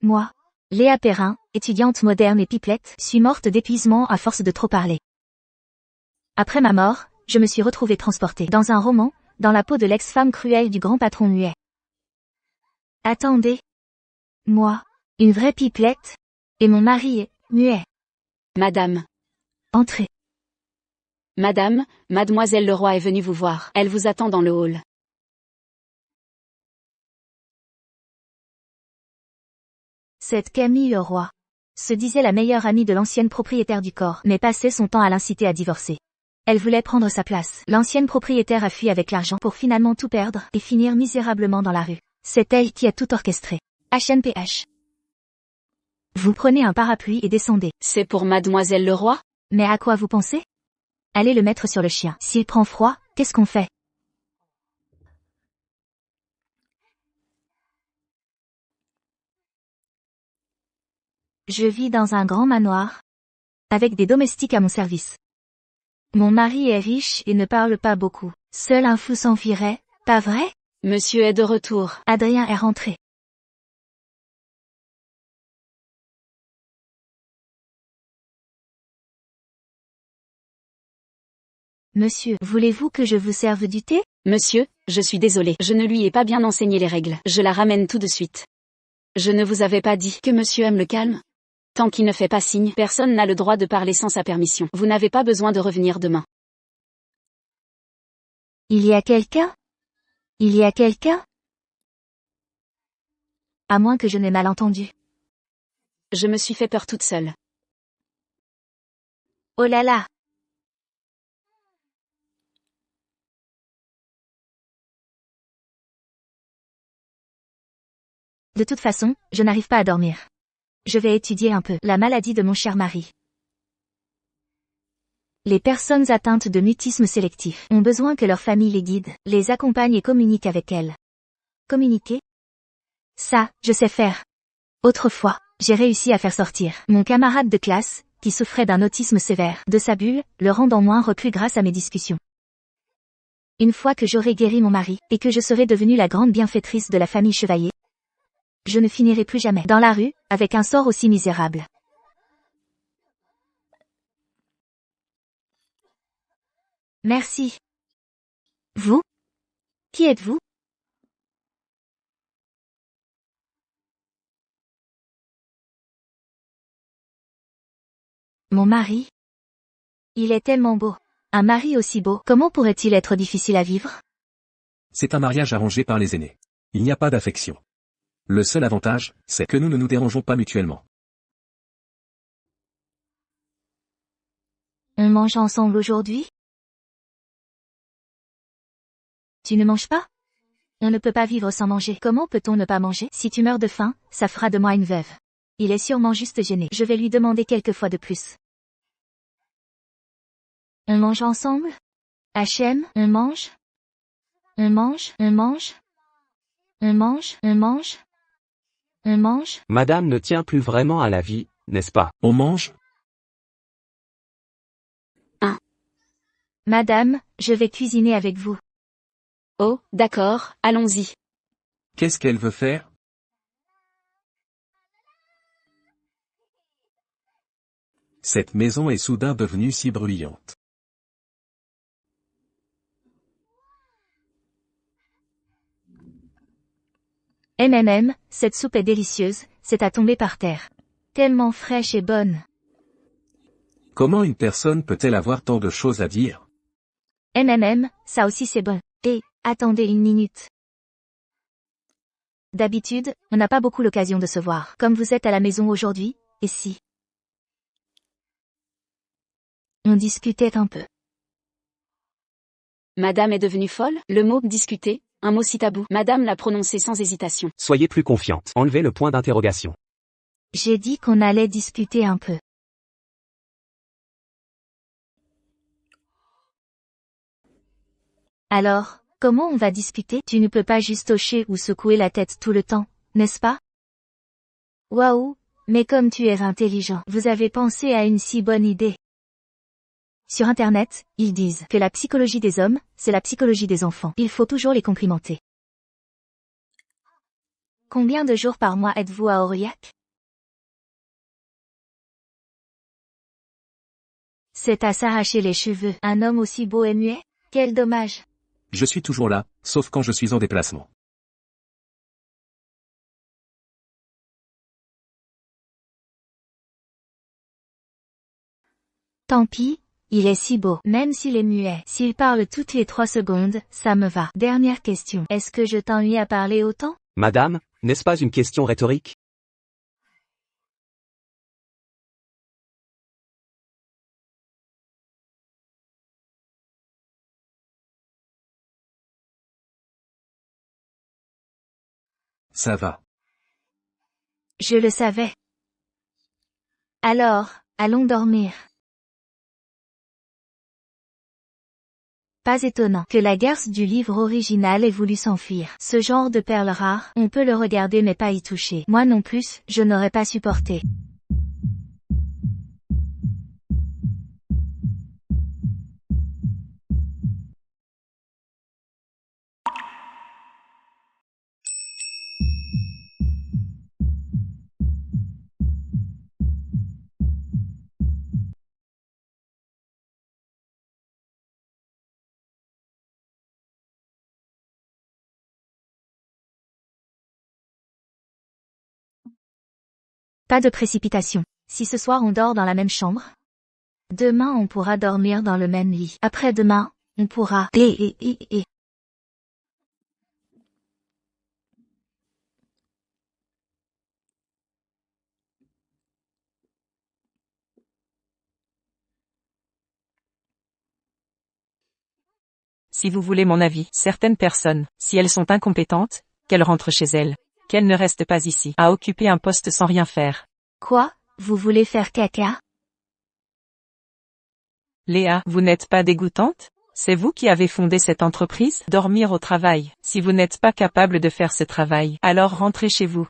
Moi, Léa Perrin, étudiante moderne et pipelette, suis morte d'épuisement à force de trop parler. Après ma mort, je me suis retrouvée transportée dans un roman, dans la peau de l'ex-femme cruelle du grand patron muet. Attendez. Moi, une vraie pipelette, et mon mari est muet. Madame. Entrez. Madame, mademoiselle Leroy est venue vous voir. Elle vous attend dans le hall. Cette Camille Leroy se disait la meilleure amie de l'ancienne propriétaire du corps, mais passait son temps à l'inciter à divorcer. Elle voulait prendre sa place. L'ancienne propriétaire a fui avec l'argent pour finalement tout perdre et finir misérablement dans la rue. C'est elle qui a tout orchestré. HNPH. Vous prenez un parapluie et descendez. C'est pour mademoiselle Leroy? Mais à quoi vous pensez? Allez le mettre sur le chien. S'il prend froid, qu'est-ce qu'on fait? Je vis dans un grand manoir, avec des domestiques à mon service. Mon mari est riche et ne parle pas beaucoup. Seul un fou s'enfuirait, pas vrai? Monsieur est de retour. Adrien est rentré. Monsieur, voulez-vous que je vous serve du thé? Monsieur, je suis désolé, je ne lui ai pas bien enseigné les règles. Je la ramène tout de suite. Je ne vous avais pas dit que monsieur aime le calme? Tant qu'il ne fait pas signe, personne n'a le droit de parler sans sa permission. Vous n'avez pas besoin de revenir demain. Il y a quelqu'un? Il y a quelqu'un? À moins que je n'ai mal entendu. Je me suis fait peur toute seule. Oh là là! De toute façon, je n'arrive pas à dormir. Je vais étudier un peu la maladie de mon cher mari. Les personnes atteintes de mutisme sélectif ont besoin que leur famille les guide, les accompagne et communique avec elles. Communiquer? Ça, je sais faire. Autrefois, j'ai réussi à faire sortir mon camarade de classe, qui souffrait d'un autisme sévère, de sa bulle, le rendant moins reclus grâce à mes discussions. Une fois que j'aurai guéri mon mari, et que je serai devenue la grande bienfaitrice de la famille Chevalier, je ne finirai plus jamais dans la rue, avec un sort aussi misérable. Merci. Vous? Qui êtes-vous? Mon mari? Il est tellement beau. Un mari aussi beau, comment pourrait-il être difficile à vivre? C'est un mariage arrangé par les aînés. Il n'y a pas d'affection. Le seul avantage, c'est que nous ne nous dérangeons pas mutuellement. On mange ensemble aujourd'hui? Tu ne manges pas? On ne peut pas vivre sans manger. Comment peut-on ne pas manger? Si tu meurs de faim, ça fera de moi une veuve. Il est sûrement juste gêné. Je vais lui demander quelques fois de plus. On mange ensemble? HM, on mange? On mange, on mange? On mange, on mange? On mange? Madame ne tient plus vraiment à la vie, n'est-ce pas? On mange? Madame, je vais cuisiner avec vous. Oh, d'accord, allons-y. Qu'est-ce qu'elle veut faire? Cette maison est soudain devenue si bruyante. Cette soupe est délicieuse, c'est à tomber par terre. Tellement fraîche et bonne. Comment une personne peut-elle avoir tant de choses à dire? Ça aussi c'est bon. Attendez une minute. D'habitude, on n'a pas beaucoup l'occasion de se voir. Comme vous êtes à la maison aujourd'hui, et si on discutait un peu? Madame est devenue folle? Le mot « discuter », un mot si tabou. Madame l'a prononcé sans hésitation. Soyez plus confiante. Enlevez le point d'interrogation. J'ai dit qu'on allait discuter un peu. Alors, comment on va discuter? Tu ne peux pas juste hocher ou secouer la tête tout le temps, n'est-ce pas? Waouh, mais comme tu es intelligent, vous avez pensé à une si bonne idée. Sur Internet, ils disent que la psychologie des hommes, c'est la psychologie des enfants. Il faut toujours les complimenter. Combien de jours par mois êtes-vous à Aurillac? C'est à s'arracher les cheveux. Un homme aussi beau et muet? Quel dommage. Je suis toujours là, sauf quand je suis en déplacement. Tant pis, il est si beau, même s'il est muet. S'il parle toutes les 3 secondes, ça me va. Dernière question. Est-ce que je t'ennuie à parler autant? Madame, n'est-ce pas une question rhétorique? Ça va. Je le savais. Alors, allons dormir. Pas étonnant que la garce du livre original ait voulu s'enfuir. Ce genre de perles rares, on peut le regarder mais pas y toucher. Moi non plus, je n'aurais pas supporté. Pas de précipitation. Si ce soir on dort dans la même chambre, demain on pourra dormir dans le même lit. Après-demain, on pourra... Si vous voulez mon avis, certaines personnes, si elles sont incompétentes, qu'elles rentrent chez elles, qu'elles ne restent pas ici, à occuper un poste sans rien faire. Quoi? Vous voulez faire caca? Léa, vous n'êtes pas dégoûtante? C'est vous qui avez fondé cette entreprise? Dormir au travail. Si vous n'êtes pas capable de faire ce travail, alors rentrez chez vous.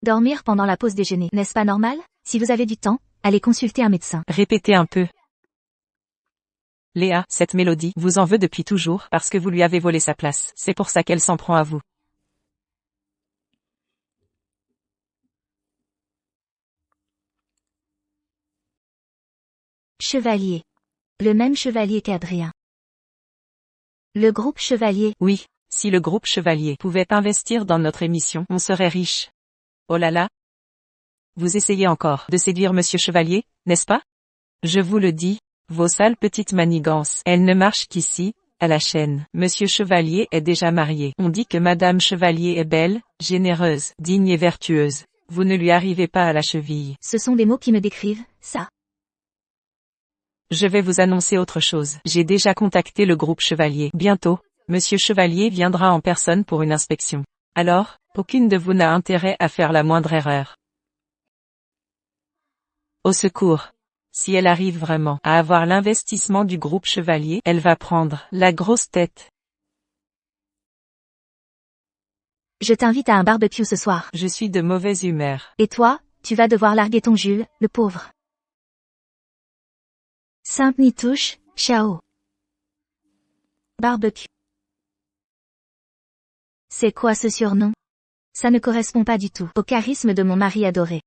Dormir pendant la pause déjeuner, n'est-ce pas normal? Si vous avez du temps, allez consulter un médecin. Répétez un peu. Léa, cette Mélodie vous en veut depuis toujours parce que vous lui avez volé sa place. C'est pour ça qu'elle s'en prend à vous. Chevalier. Le même chevalier qu'Adrien. Le groupe Chevalier. Oui, si le groupe Chevalier pouvait investir dans notre émission, on serait riche. Oh là là. Vous essayez encore de séduire Monsieur Chevalier, n'est-ce pas? Je vous le dis, vos sales petites manigances, elles ne marchent qu'ici, à la chaîne. Monsieur Chevalier est déjà marié. On dit que Madame Chevalier est belle, généreuse, digne et vertueuse. Vous ne lui arrivez pas à la cheville. Ce sont des mots qui me décrivent, ça. Je vais vous annoncer autre chose. J'ai déjà contacté le groupe Chevalier. Bientôt, Monsieur Chevalier viendra en personne pour une inspection. Alors, aucune de vous n'a intérêt à faire la moindre erreur. Au secours. Si elle arrive vraiment à avoir l'investissement du groupe Chevalier, elle va prendre la grosse tête. Je t'invite à un barbecue ce soir. Je suis de mauvaise humeur. Et toi, tu vas devoir larguer ton Jules, le pauvre. Sainte-Nitouche, ciao. Barbecue. C'est quoi ce surnom? Ça ne correspond pas du tout au charisme de mon mari adoré.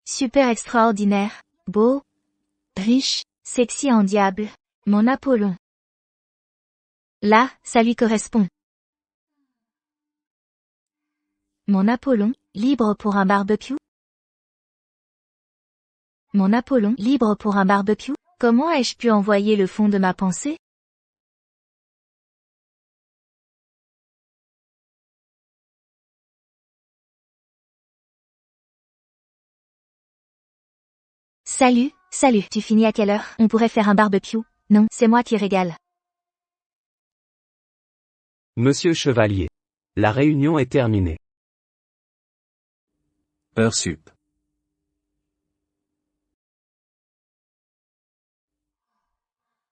Super extraordinaire, beau, riche, sexy en diable, mon Apollon. Là, ça lui correspond. Mon Apollon, libre pour un barbecue? Mon Apollon, libre pour un barbecue? Comment ai-je pu envoyer le fond de ma pensée? Salut, salut. Tu finis à quelle heure? On pourrait faire un barbecue. Non, c'est moi qui régale. Monsieur Chevalier. La réunion est terminée. Heure sup.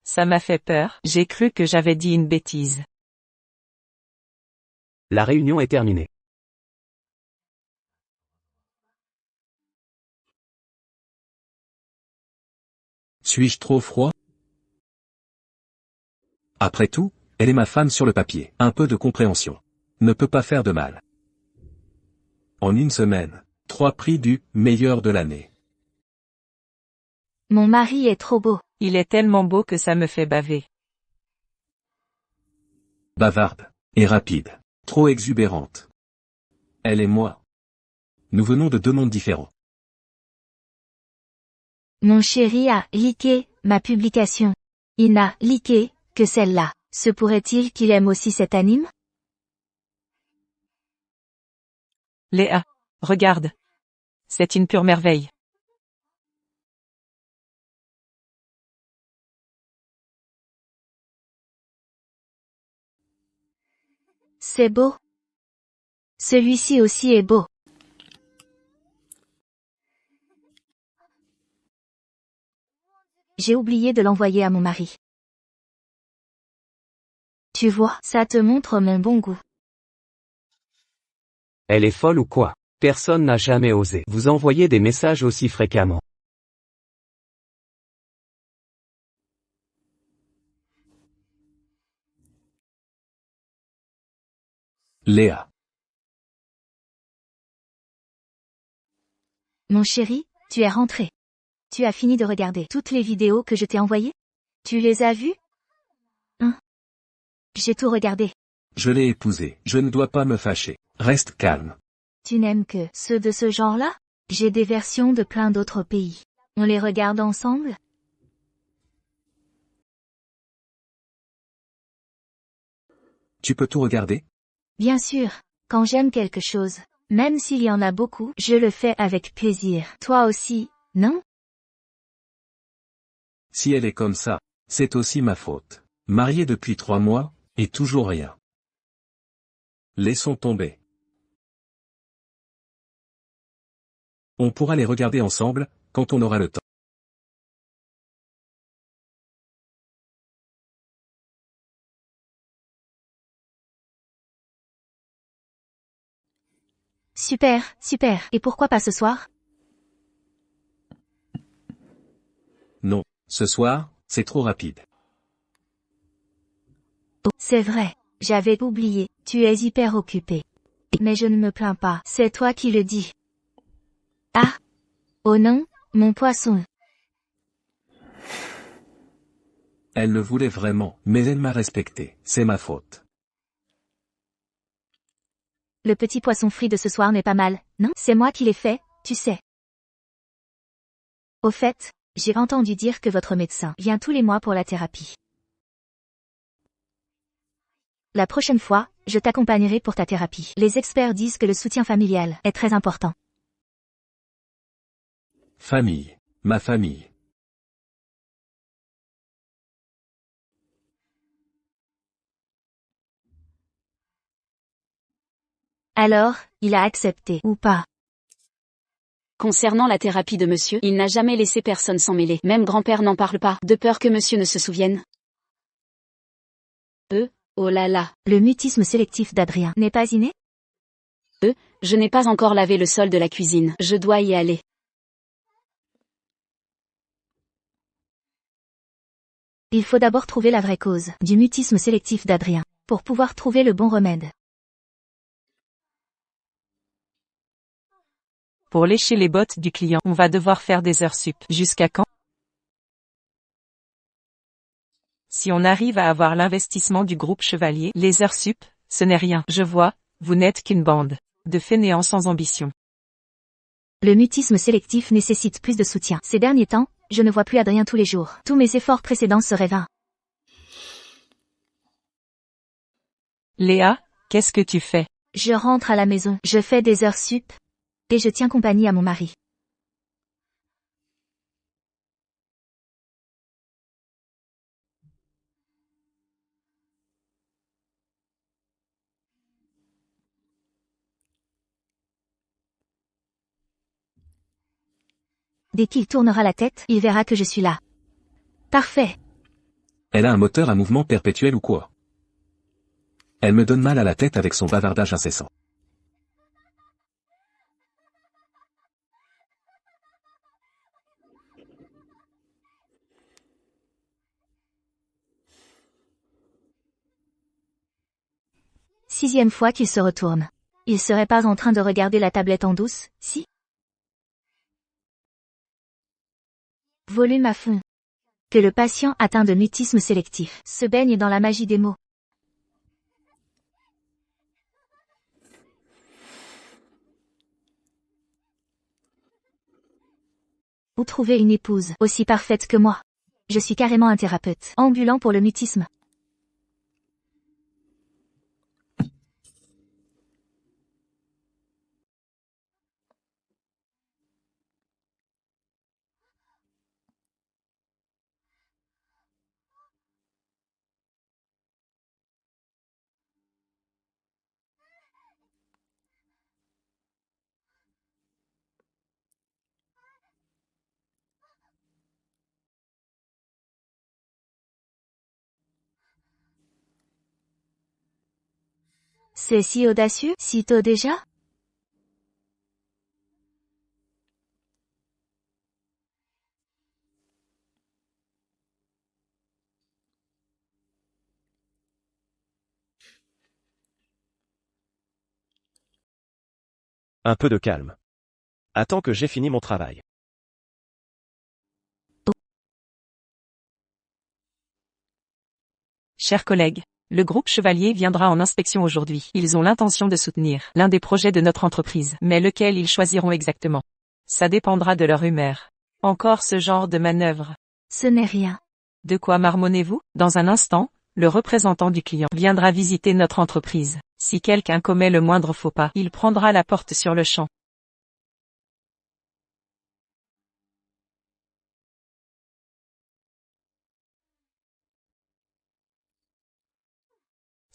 Ça m'a fait peur, j'ai cru que j'avais dit une bêtise. La réunion est terminée. Suis-je trop froid? Après tout, elle est ma femme sur le papier. Un peu de compréhension. ne peut pas faire de mal. En une semaine, 3 prix du meilleur de l'année. Mon mari est trop beau. Il est tellement beau que ça me fait baver. Bavarde. Et rapide. Trop exubérante. Elle et moi. Nous venons de 2 mondes différents. Mon chéri a liké ma publication. Il n'a liké que celle-là. Se pourrait-il qu'il aime aussi cet anime? Léa. Regarde. C'est une pure merveille. C'est beau. Celui-ci aussi est beau. J'ai oublié de l'envoyer à mon mari. Tu vois, ça te montre mon bon goût. Elle est folle ou quoi? Personne n'a jamais osé vous envoyer des messages aussi fréquemment. Léa. Mon chéri, tu es rentré. Tu as fini de regarder toutes les vidéos que je t'ai envoyées? Tu les as vues? Hein? J'ai tout regardé. Je l'ai épousée. Je ne dois pas me fâcher. Reste calme. Tu n'aimes que ceux de ce genre-là? J'ai des versions de plein d'autres pays. On les regarde ensemble? Tu peux tout regarder? Bien sûr. Quand j'aime quelque chose, même s'il y en a beaucoup, je le fais avec plaisir. Toi aussi, non? Si elle est comme ça, c'est aussi ma faute. Mariée depuis 3 mois, et toujours rien. Laissons tomber. On pourra les regarder ensemble, quand on aura le temps. Super, super. Et pourquoi pas ce soir? Non, ce soir, c'est trop rapide. Oh, c'est vrai. J'avais oublié. Tu es hyper occupé. Mais je ne me plains pas. C'est toi qui le dis. Ah! Oh non, mon poisson. Elle le voulait vraiment, mais elle m'a respecté. C'est ma faute. Le petit poisson frit de ce soir n'est pas mal, non? C'est moi qui l'ai fait, tu sais. Au fait, j'ai entendu dire que votre médecin vient tous les mois pour la thérapie. La prochaine fois, je t'accompagnerai pour ta thérapie. Les experts disent que le soutien familial est très important. Famille. Ma famille. Alors, il a accepté, ou pas? Concernant la thérapie de monsieur, il n'a jamais laissé personne s'en mêler. Même grand-père n'en parle pas, de peur que monsieur ne se souvienne. Oh là là. Le mutisme sélectif d'Adrien n'est pas inné? Je n'ai pas encore lavé le sol de la cuisine. Je dois y aller. Il faut d'abord trouver la vraie cause du mutisme sélectif d'Adrien, pour pouvoir trouver le bon remède. Pour lécher les bottes du client, on va devoir faire des heures sup. Jusqu'à quand? Si on arrive à avoir l'investissement du groupe Chevalier, les heures sup, ce n'est rien. Je vois, vous n'êtes qu'une bande de fainéants sans ambition. Le mutisme sélectif nécessite plus de soutien. Ces derniers temps, je ne vois plus Adrien tous les jours. Tous mes efforts précédents seraient vains. Léa, qu'est-ce que tu fais? Je rentre à la maison, je fais des heures sup, et je tiens compagnie à mon mari. Dès qu'il tournera la tête, il verra que je suis là. Parfait. Elle a un moteur à mouvement perpétuel ou quoi? Elle me donne mal à la tête avec son bavardage incessant. 6e fois qu'il se retourne. Il serait pas en train de regarder la tablette en douce, si? Volume à fond. Que le patient atteint de mutisme sélectif se baigne dans la magie des mots. Où trouver une épouse aussi parfaite que moi? Je suis carrément un thérapeute ambulant pour le mutisme. C'est si audacieux, si tôt déjà? Un peu de calme. Attends que j'ai fini mon travail. Chers collègues, le groupe Chevalier viendra en inspection aujourd'hui. Ils ont l'intention de soutenir l'un des projets de notre entreprise, mais lequel ils choisiront exactement. Ça dépendra de leur humeur. Encore ce genre de manœuvre. Ce n'est rien. De quoi marmonnez-vous? Dans un instant, le représentant du client viendra visiter notre entreprise. Si quelqu'un commet le moindre faux pas, il prendra la porte sur le champ.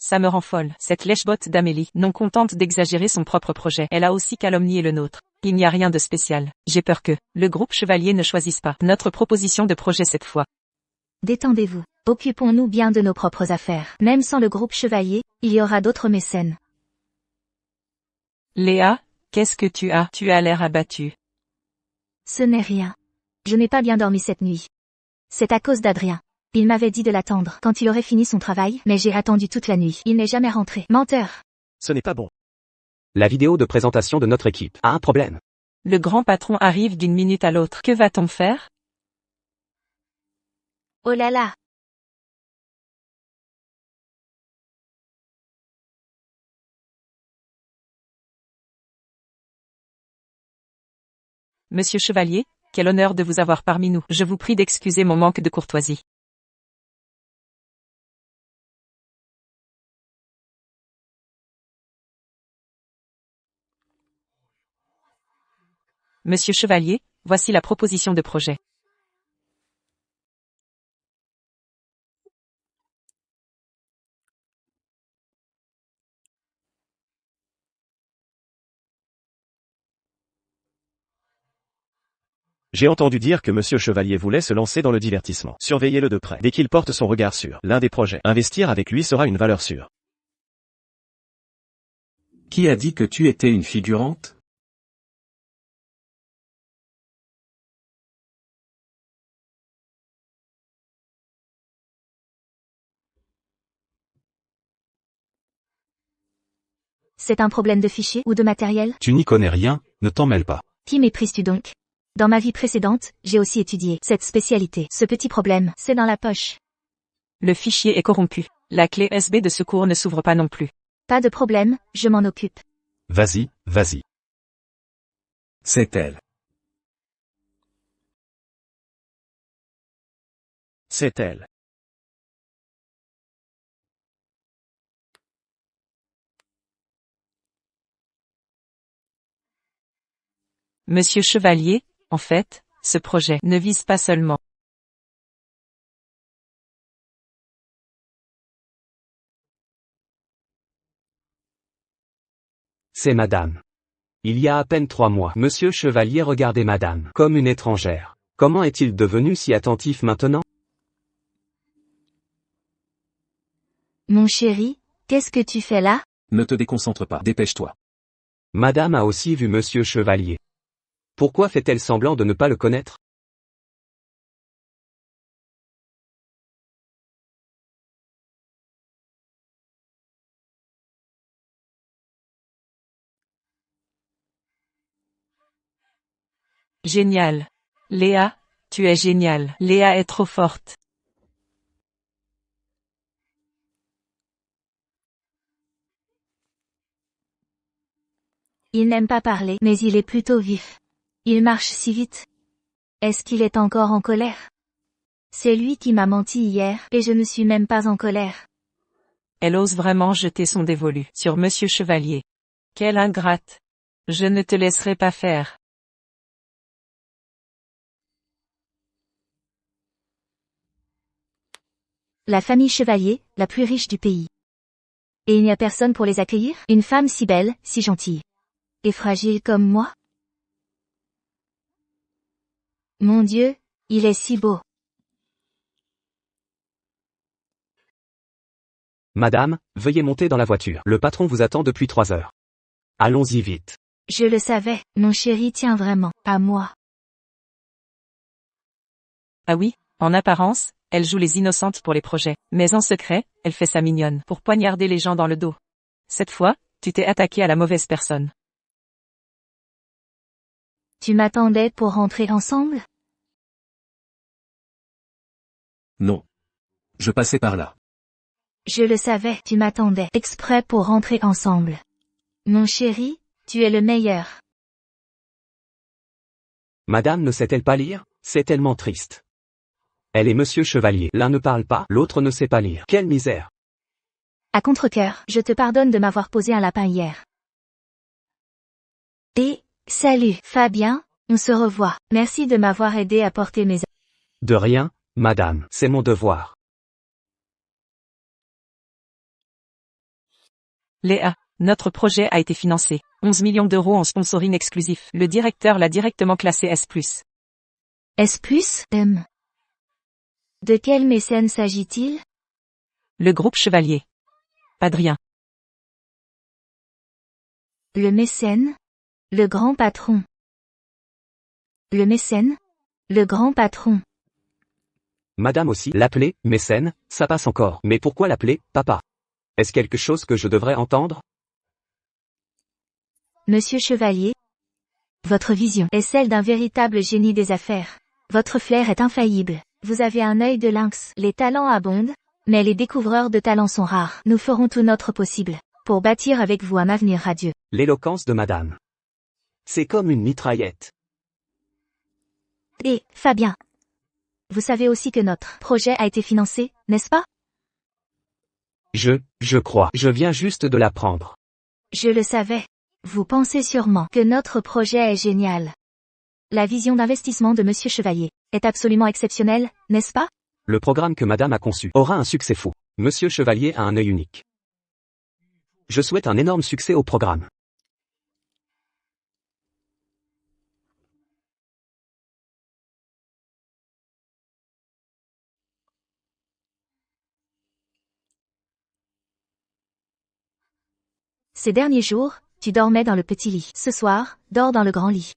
Ça me rend folle, cette lèche-botte d'Amélie, non contente d'exagérer son propre projet, elle a aussi calomnié le nôtre. Il n'y a rien de spécial. J'ai peur que le groupe Chevalier ne choisisse pas notre proposition de projet cette fois. Détendez-vous. Occupons-nous bien de nos propres affaires. Même sans le groupe Chevalier, il y aura d'autres mécènes. Léa, qu'est-ce que tu as? Tu as l'air abattue. Ce n'est rien. Je n'ai pas bien dormi cette nuit. C'est à cause d'Adrien. Il m'avait dit de l'attendre quand il aurait fini son travail, mais j'ai attendu toute la nuit. Il n'est jamais rentré. Menteur. Ce n'est pas bon. La vidéo de présentation de notre équipe a un problème. Le grand patron arrive d'une minute à l'autre. Que va-t-on faire? Oh là là. Monsieur Chevalier, quel honneur de vous avoir parmi nous. Je vous prie d'excuser mon manque de courtoisie. Monsieur Chevalier, voici la proposition de projet. J'ai entendu dire que Monsieur Chevalier voulait se lancer dans le divertissement. Surveillez-le de près. Dès qu'il porte son regard sur l'un des projets, investir avec lui sera une valeur sûre. Qui a dit que tu étais une figurante? C'est un problème de fichier ou de matériel? Tu n'y connais rien, ne t'en mêle pas. Qui méprises-tu donc? Dans ma vie précédente, j'ai aussi étudié cette spécialité. Ce petit problème, c'est dans la poche. Le fichier est corrompu. La clé USB de secours ne s'ouvre pas non plus. Pas de problème, je m'en occupe. Vas-y, vas-y. C'est elle. C'est elle. Monsieur Chevalier, en fait, ce projet ne vise pas seulement C'est madame. Il y a à peine 3 mois, Monsieur Chevalier regardait madame comme une étrangère. Comment est-il devenu si attentif maintenant? Mon chéri, qu'est-ce que tu fais là? Ne te déconcentre pas, dépêche-toi. Madame a aussi vu Monsieur Chevalier. Pourquoi fait-elle semblant de ne pas le connaître? Génial. Léa, tu es géniale. Léa est trop forte. Il n'aime pas parler, mais il est plutôt vif. Il marche si vite. Est-ce qu'il est encore en colère? C'est lui qui m'a menti hier, et je ne suis même pas en colère. Elle ose vraiment jeter son dévolu sur Monsieur Chevalier. Quelle ingrate. Je ne te laisserai pas faire. La famille Chevalier, la plus riche du pays. Et il n'y a personne pour les accueillir? Une femme si belle, si gentille. Et fragile comme moi? Mon Dieu, il est si beau. Madame, veuillez monter dans la voiture. Le patron vous attend depuis 3 heures. Allons-y vite. Je le savais, mon chéri tient vraiment à moi. Ah oui, en apparence, elle joue les innocentes pour les projets. Mais en secret, elle fait sa mignonne pour poignarder les gens dans le dos. Cette fois, tu t'es attaqué à la mauvaise personne. Tu m'attendais pour rentrer ensemble? Non. Je passais par là. Je le savais, tu m'attendais exprès pour rentrer ensemble. Mon chéri, tu es le meilleur. Madame ne sait-elle pas lire? C'est tellement triste. Elle et Monsieur Chevalier. L'un ne parle pas, l'autre ne sait pas lire. Quelle misère. À contre-cœur, je te pardonne de m'avoir posé un lapin hier. Et, salut, Fabien, on se revoit. Merci de m'avoir aidé à porter mes... De rien, madame, c'est mon devoir. Léa, notre projet a été financé. 11 millions d'euros en sponsoring exclusif. Le directeur l'a directement classé S+. S+, M. De quel mécène s'agit-il? Le groupe Chevalier. Adrien. Le mécène? Le grand patron. Le mécène? Le grand patron. Madame aussi, l'appeler, mécène, ça passe encore. Mais pourquoi l'appeler, papa? Est-ce quelque chose que je devrais entendre? Monsieur Chevalier, votre vision est celle d'un véritable génie des affaires. Votre flair est infaillible. Vous avez un œil de lynx. Les talents abondent, mais les découvreurs de talents sont rares. Nous ferons tout notre possible pour bâtir avec vous un avenir radieux. L'éloquence de madame. C'est comme une mitraillette. Et, Fabien, vous savez aussi que notre projet a été financé, n'est-ce pas? Je crois. Je viens juste de l'apprendre. Je le savais. Vous pensez sûrement que notre projet est génial. La vision d'investissement de Monsieur Chevalier est absolument exceptionnelle, n'est-ce pas? Le programme que madame a conçu aura un succès fou. Monsieur Chevalier a un œil unique. Je souhaite un énorme succès au programme. Ces derniers jours, tu dormais dans le petit lit. Ce soir, dors dans le grand lit.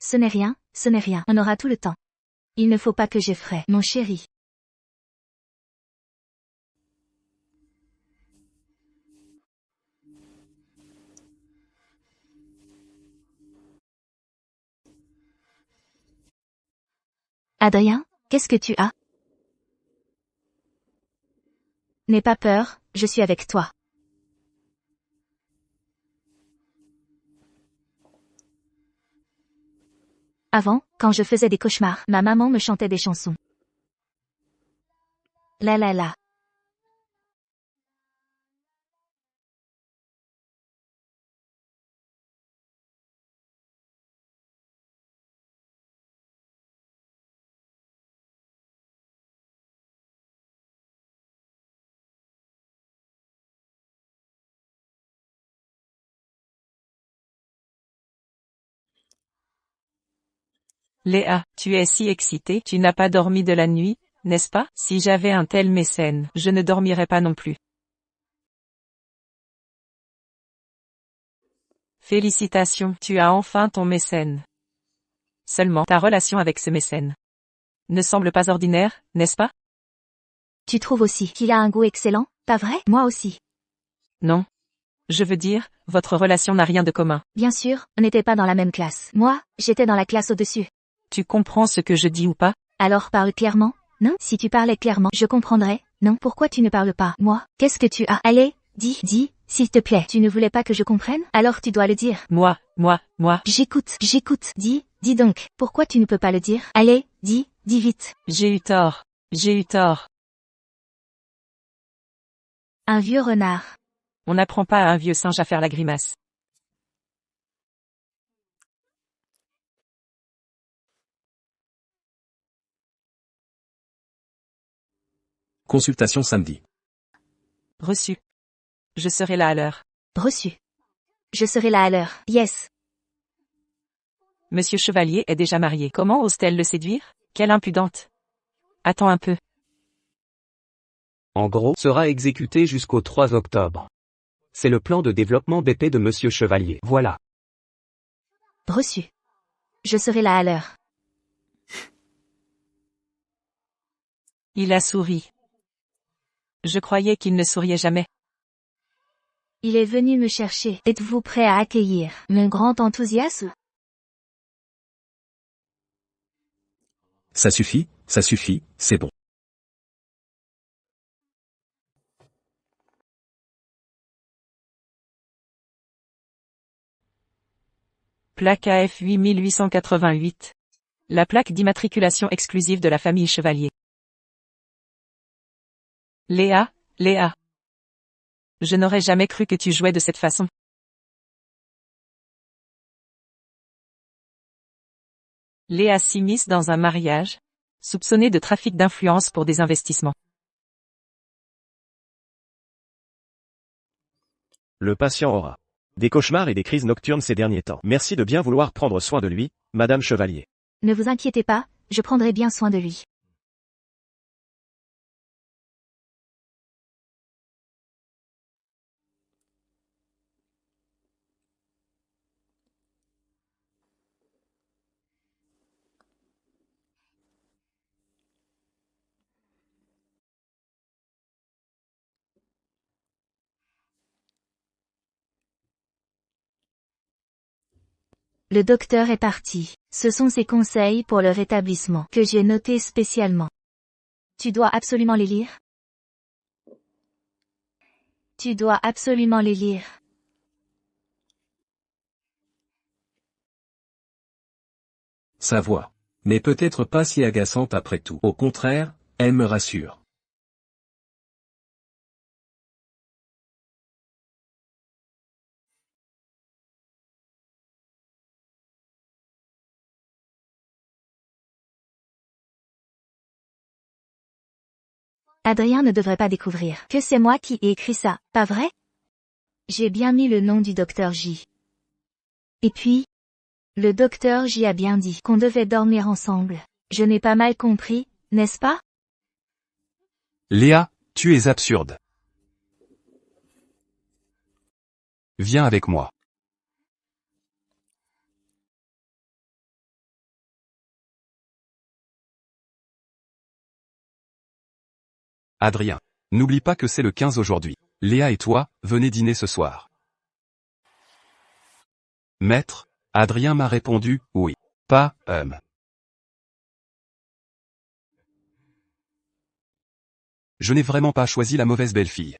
Ce n'est rien, ce n'est rien. On aura tout le temps. Il ne faut pas que j'effraie, mon chéri. Adrien, qu'est-ce que tu as? N'aie pas peur, je suis avec toi. Avant, quand je faisais des cauchemars, ma maman me chantait des chansons. La la la. Léa, tu es si excitée, tu n'as pas dormi de la nuit, n'est-ce pas? Si j'avais un tel mécène, je ne dormirais pas non plus. Félicitations, tu as enfin ton mécène. Seulement, ta relation avec ce mécène ne semble pas ordinaire, n'est-ce pas? Tu trouves aussi qu'il a un goût excellent, pas vrai? Moi aussi. Non. Je veux dire, votre relation n'a rien de commun. Bien sûr, on n'était pas dans la même classe. Moi, j'étais dans la classe au-dessus. Tu comprends ce que je dis ou pas? Alors parle clairement, non? Si tu parlais clairement, je comprendrais. Non, pourquoi tu ne parles pas? Moi, qu'est-ce que tu as? Allez, dis, s'il te plaît. Tu ne voulais pas que je comprenne? Alors tu dois le dire. Moi. J'écoute. Dis donc, pourquoi tu ne peux pas le dire? Allez, dis vite. J'ai eu tort. Un vieux renard. On n'apprend pas à un vieux singe à faire la grimace. Consultation samedi. Reçu. Je serai là à l'heure. Reçu. Je serai là à l'heure. Yes. Monsieur Chevalier est déjà marié. Comment ose-t-elle le séduire? Quelle impudente. Attends un peu. En gros, sera exécuté jusqu'au 3 octobre. C'est le plan de développement BP de Monsieur Chevalier. Voilà. Reçu. Je serai là à l'heure. Il a souri. Je croyais qu'il ne souriait jamais. Il est venu me chercher. Êtes-vous prêt à accueillir mon grand enthousiasme? Ça suffit, c'est bon. Plaque AF 8888. La plaque d'immatriculation exclusive de la famille Chevalier. Léa. Je n'aurais jamais cru que tu jouais de cette façon. Léa s'immisce dans un mariage, soupçonnée de trafic d'influence pour des investissements. Le patient aura des cauchemars et des crises nocturnes ces derniers temps. Merci de bien vouloir prendre soin de lui, Madame Chevalier. Ne vous inquiétez pas, je prendrai bien soin de lui. Le docteur est parti. Ce sont ses conseils pour le rétablissement que j'ai notés spécialement. Tu dois absolument les lire. Tu dois absolument les lire. Sa voix. Mais peut-être pas si agaçante après tout. Au contraire, elle me rassure. Adrien ne devrait pas découvrir que c'est moi qui ai écrit ça, pas vrai? J'ai bien mis le nom du docteur J. Et puis, le docteur J a bien dit qu'on devait dormir ensemble. Je n'ai pas mal compris, n'est-ce pas? Léa, tu es absurde. Viens avec moi. Adrien. N'oublie pas que c'est le 15 aujourd'hui. Léa et toi, venez dîner ce soir. Maître, Adrien m'a répondu, oui. Pas, Je n'ai vraiment pas choisi la mauvaise belle-fille.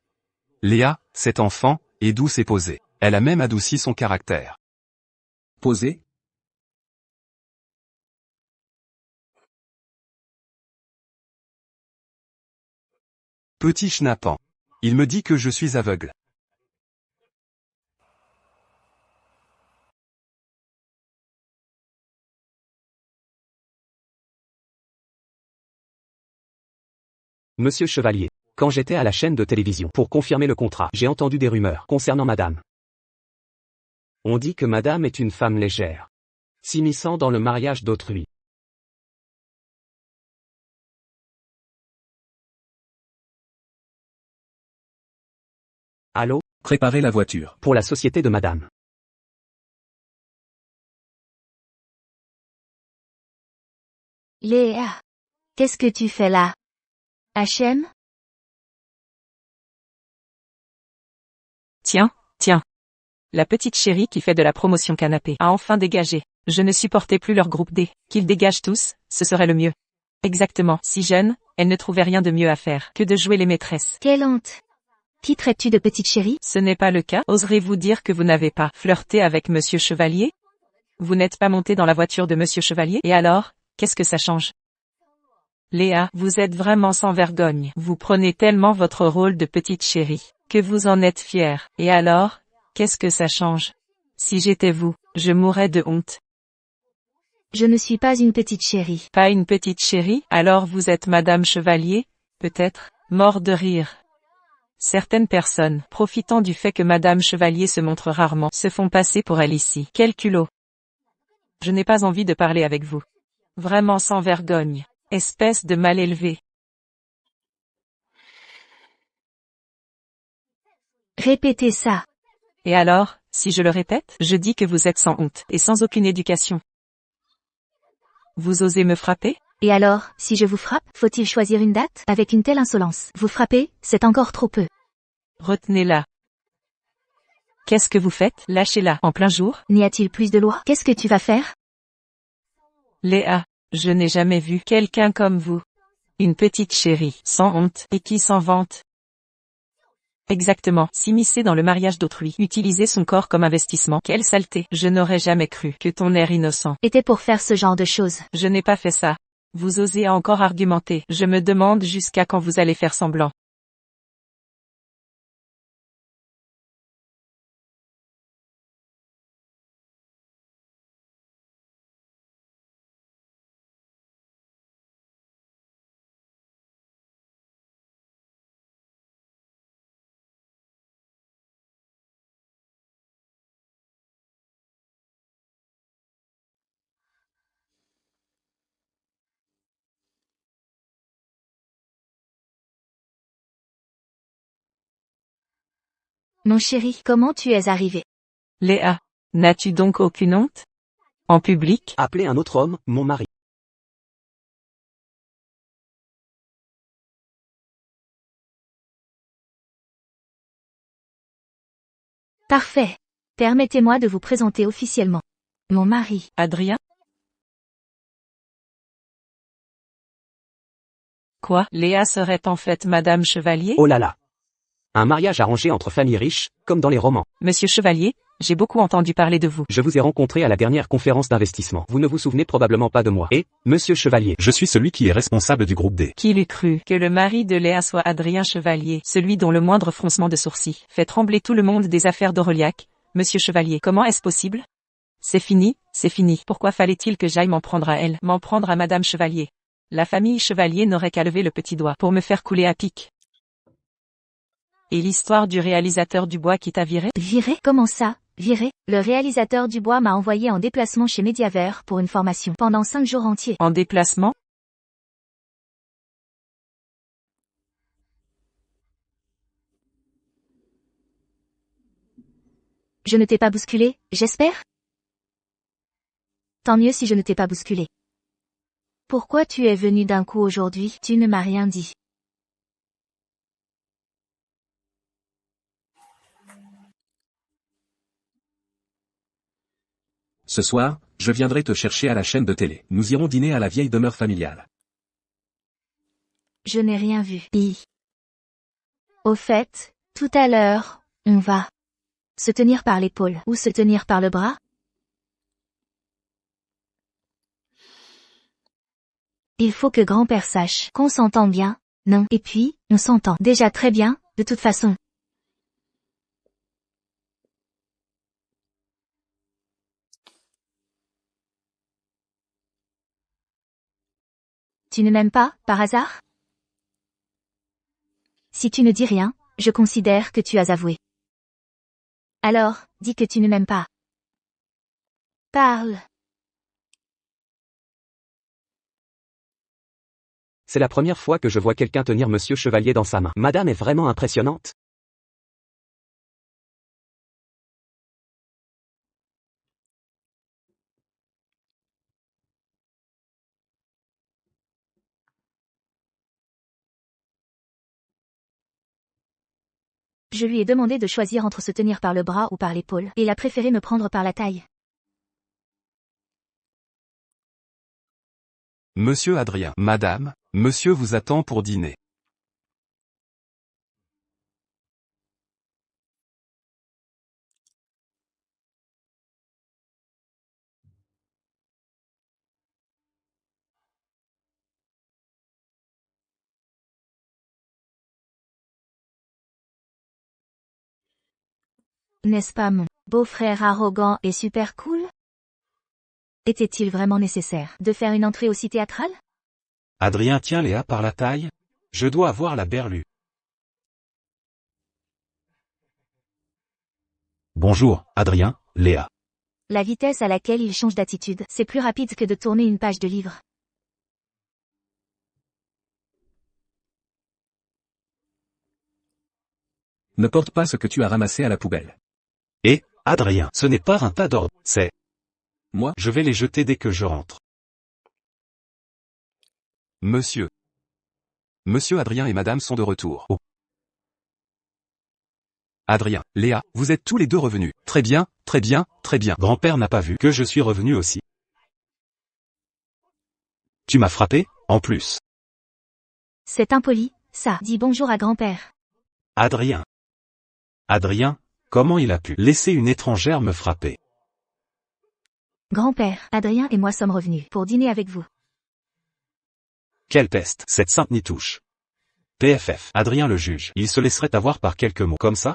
Léa, cette enfant, est douce et posée. Elle a même adouci son caractère. Posé? Petit schnappant. Il me dit que je suis aveugle. Monsieur Chevalier. Quand j'étais à la chaîne de télévision pour confirmer le contrat, j'ai entendu des rumeurs concernant madame. On dit que madame est une femme légère, s'immisçant dans le mariage d'autrui. Allô? Préparez la voiture. Pour la société de madame. Léa. Qu'est-ce que tu fais là? H&M? Tiens, tiens. La petite chérie qui fait de la promotion canapé a enfin dégagé. Je ne supportais plus leur groupe D. Qu'ils dégagent tous, ce serait le mieux. Exactement. Si jeune, elle ne trouvait rien de mieux à faire que de jouer les maîtresses. Quelle honte. Qui traites-tu de petite chérie? Ce n'est pas le cas. Oserez-vous dire que vous n'avez pas flirté avec Monsieur Chevalier? Vous n'êtes pas monté dans la voiture de Monsieur Chevalier? Et alors, qu'est-ce que ça change? Léa, vous êtes vraiment sans vergogne. Vous prenez tellement votre rôle de petite chérie, que vous en êtes fière. Et alors, qu'est-ce que ça change? Si j'étais vous, je mourrais de honte. Je ne suis pas une petite chérie. Pas une petite chérie? Alors vous êtes Madame Chevalier, peut-être? Mort de rire. Certaines personnes, profitant du fait que Madame Chevalier se montre rarement, se font passer pour elle ici. Quel culot! Je n'ai pas envie de parler avec vous. Vraiment sans vergogne. Espèce de mal élevé. Répétez ça. Et alors, si je le répète, je dis que vous êtes sans honte, et sans aucune éducation. Vous osez me frapper? Et alors, si je vous frappe, faut-il choisir une date? Avec une telle insolence, vous frappez, c'est encore trop peu. Retenez-la. Qu'est-ce que vous faites? Lâchez-la, en plein jour? N'y a-t-il plus de loi? Qu'est-ce que tu vas faire? Léa, je n'ai jamais vu quelqu'un comme vous. Une petite chérie, sans honte, et qui s'en vante. Exactement, s'immiscer dans le mariage d'autrui, utiliser son corps comme investissement, quelle saleté. Je n'aurais jamais cru que ton air innocent était pour faire ce genre de choses. Je n'ai pas fait ça. Vous osez encore argumenter, je me demande jusqu'à quand vous allez faire semblant. Mon chéri, comment tu es arrivé? Léa, n'as-tu donc aucune honte? En public? Appelez un autre homme, mon mari. Parfait. Permettez-moi de vous présenter officiellement. Mon mari. Adrien? Quoi? Léa serait en fait Madame Chevalier? Oh là là. Un mariage arrangé entre familles riches, comme dans les romans. Monsieur Chevalier, j'ai beaucoup entendu parler de vous. Je vous ai rencontré à la dernière conférence d'investissement. Vous ne vous souvenez probablement pas de moi. Et, Monsieur Chevalier. Je suis celui qui est responsable du groupe D. Qui l'eût cru que le mari de Léa soit Adrien Chevalier, celui dont le moindre froncement de sourcil fait trembler tout le monde des affaires d'Aureliac? Monsieur Chevalier, comment est-ce possible? C'est fini, c'est fini. Pourquoi fallait-il que j'aille m'en prendre à elle, m'en prendre à Madame Chevalier? La famille Chevalier n'aurait qu'à lever le petit doigt pour me faire couler à pic. Et l'histoire du réalisateur du bois qui t'a viré? Viré? Comment ça? Viré? Le réalisateur du bois m'a envoyé en déplacement chez Mediaver pour une formation pendant 5 jours entiers. En déplacement? Je ne t'ai pas bousculé, j'espère? Tant mieux si je ne t'ai pas bousculé. Pourquoi tu es venu d'un coup aujourd'hui? Tu ne m'as rien dit. Ce soir, je viendrai te chercher à la chaîne de télé. Nous irons dîner à la vieille demeure familiale. Je n'ai rien vu. Au fait, tout à l'heure, on va se tenir par l'épaule ou se tenir par le bras? Il faut que grand-père sache qu'on s'entend bien, non? Et puis, on s'entend déjà très bien, de toute façon. Tu ne m'aimes pas, par hasard? Si tu ne dis rien, je considère que tu as avoué. Alors, dis que tu ne m'aimes pas. Parle. C'est la première fois que je vois quelqu'un tenir Monsieur Chevalier dans sa main. Madame est vraiment impressionnante. Je lui ai demandé de choisir entre se tenir par le bras ou par l'épaule, et il a préféré me prendre par la taille. Monsieur Adrien. Madame, monsieur vous attend pour dîner. N'est-ce pas mon beau-frère arrogant et super cool? Était-il vraiment nécessaire de faire une entrée aussi théâtrale? Adrien tient Léa par la taille. Je dois avoir la berlue. Bonjour, Adrien, Léa. La vitesse à laquelle il change d'attitude, c'est plus rapide que de tourner une page de livre. Ne porte pas ce que tu as ramassé à la poubelle. Et, Adrien, ce n'est pas un tas d'ordures, c'est... Moi, Je vais les jeter dès que je rentre. Monsieur. Monsieur Adrien et madame sont de retour. Oh. Adrien, Léa, vous êtes tous les deux revenus. Très bien, très bien, très bien. Grand-père n'a pas vu que je suis revenu aussi. Tu m'as frappé, en plus. C'est impoli, ça. Dis bonjour à grand-père. Adrien. Adrien, comment il a pu laisser une étrangère me frapper? Grand-père, Adrien et moi sommes revenus pour dîner avec vous. Quelle peste, cette sainte nitouche. PFF, Adrien le juge, il se laisserait avoir par quelques mots comme ça?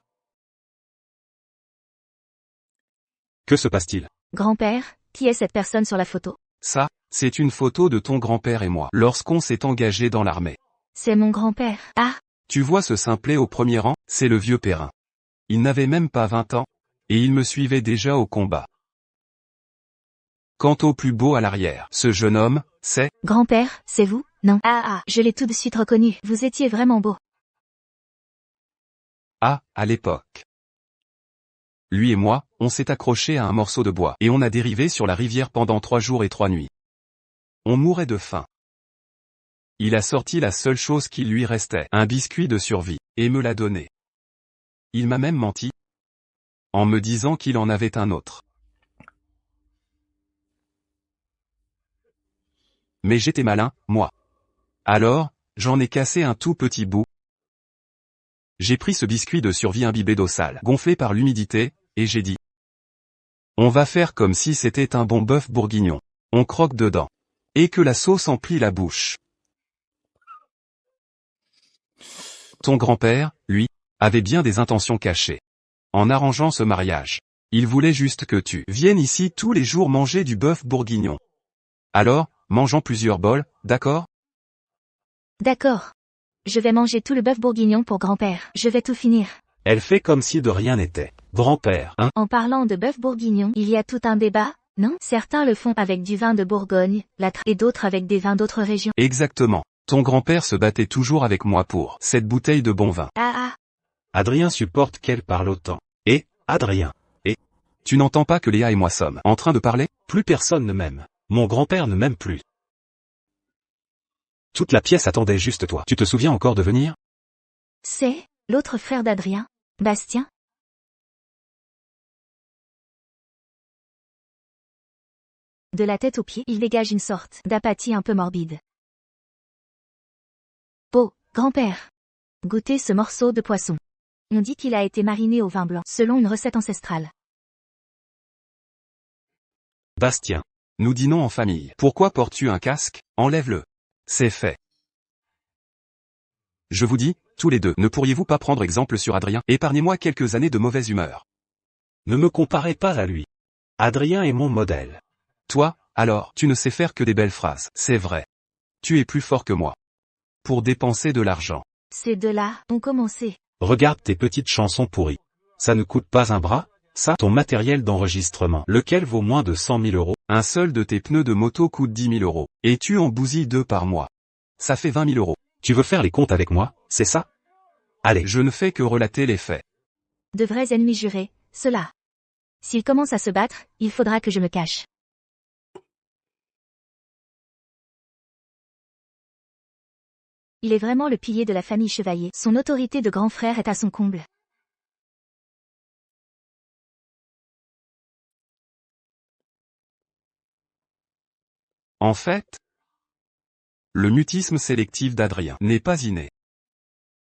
Que se passe-t-il? Grand-père, qui est cette personne sur la photo? Ça, c'est une photo de ton grand-père et moi, lorsqu'on s'est engagé dans l'armée. C'est mon grand-père. Ah, Tu vois ce simplet au premier rang, c'est le vieux Perrin. Il n'avait même pas 20 ans, et il me suivait déjà au combat. Quant au plus beau à l'arrière, ce jeune homme, c'est... grand-père, c'est vous? Non. Ah, je l'ai tout de suite reconnu. Vous étiez vraiment beau. Ah, à l'époque. Lui et moi, on s'est accroché à un morceau de bois, et on a dérivé sur la rivière pendant 3 jours et 3 nuits. On mourait de faim. Il a sorti la seule chose qui lui restait, un biscuit de survie, et me l'a donné. Il m'a même menti, en me disant qu'il en avait un autre. Mais j'étais malin, moi. Alors, j'en ai cassé un tout petit bout. J'ai pris ce biscuit de survie imbibé d'eau sale, gonflé par l'humidité, et j'ai dit: on va faire comme si c'était un bon bœuf bourguignon. On croque dedans. Et que la sauce emplit la bouche. Ton grand-père, lui, avait bien des intentions cachées. En arrangeant ce mariage, il voulait juste que tu viennes ici tous les jours manger du bœuf bourguignon. Alors, mangeons plusieurs bols, d'accord? D'accord. Je vais manger tout le bœuf bourguignon pour grand-père. Je vais tout finir. Elle fait comme si de rien n'était. Grand-père, hein? En parlant de bœuf bourguignon, il y a tout un débat, non? Certains le font avec du vin de Bourgogne, et d'autres avec des vins d'autres régions. Exactement. Ton grand-père se battait toujours avec moi pour cette bouteille de bon vin. Ah. Adrien supporte qu'elle parle autant. Et, Adrien. Et, Tu n'entends pas que Léa et moi sommes en train de parler? plus personne ne m'aime. Mon grand-père ne m'aime plus. Toute la pièce attendait juste toi. Tu te souviens encore de venir? C'est l'autre frère d'Adrien, Bastien? De la tête aux pieds, il dégage une sorte d'apathie un peu morbide. Oh, grand-père. Goûtez ce morceau de poisson. On dit qu'il a été mariné au vin blanc, selon une recette ancestrale. Bastien. Nous dînons en famille. Pourquoi portes-tu un casque? Enlève-le. C'est fait. Je vous dis, tous les deux, ne pourriez-vous pas prendre exemple sur Adrien? Épargnez-moi quelques années de mauvaise humeur. Ne me comparez pas à lui. Adrien est mon modèle. Toi, alors, tu ne sais faire que des belles phrases, c'est vrai. Tu es plus fort que moi. Pour dépenser de l'argent. Ces deux-là ont commencé. Regarde tes petites chansons pourries. Ça ne coûte pas un bras, ça? Ton matériel d'enregistrement, lequel vaut moins de 100 000 €. Un seul de tes pneus de moto coûte 10 000 €. Et tu en bousilles 2 par mois. Ça fait 20 000 €. Tu veux faire les comptes avec moi, c'est ça? Allez. Je ne fais que relater les faits. De vrais ennemis jurés, ceux-là. S'ils commencent à se battre, il faudra que je me cache. Il est vraiment le pilier de la famille Chevalier. Son autorité de grand frère est à son comble. En fait, le mutisme sélectif d'Adrien n'est pas inné.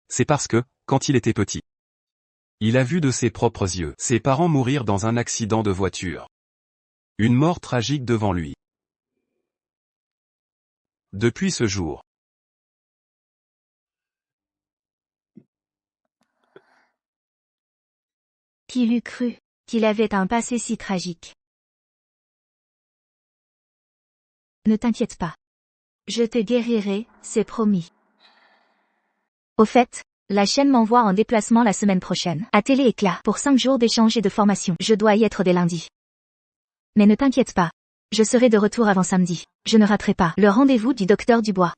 C'est parce que, quand il était petit, il a vu de ses propres yeux ses parents mourir dans un accident de voiture. Une mort tragique devant lui. Depuis ce jour, Qui l'eût cru qu'il avait un passé si tragique? Ne t'inquiète pas. Je te guérirai, c'est promis. Au fait, la chaîne m'envoie en déplacement la semaine prochaine, à Télé Éclat, pour 5 jours d'échange et de formation. Je dois y être dès lundi. Mais ne t'inquiète pas. Je serai de retour avant samedi. Je ne raterai pas le rendez-vous du docteur Dubois.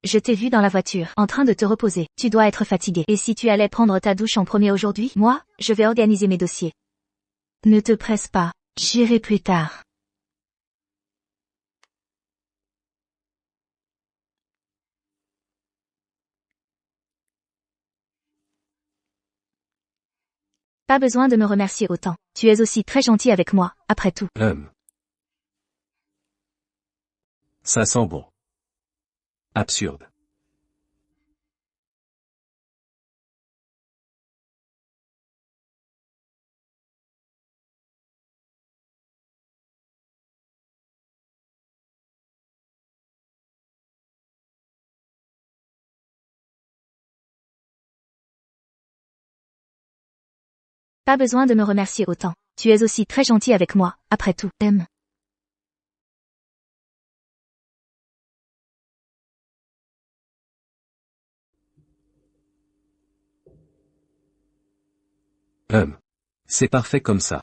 Je t'ai vu dans la voiture, en train de te reposer. Tu dois être fatigué. Et si tu allais prendre ta douche en premier aujourd'hui, moi, je vais organiser mes dossiers. Ne te presse pas. J'irai plus tard. Pas besoin de me remercier autant. Tu es aussi très gentil avec moi, après tout. Ça sent bon. Absurde. Pas besoin de me remercier autant. Tu es aussi très gentil avec moi, après tout. M. C'est parfait comme ça.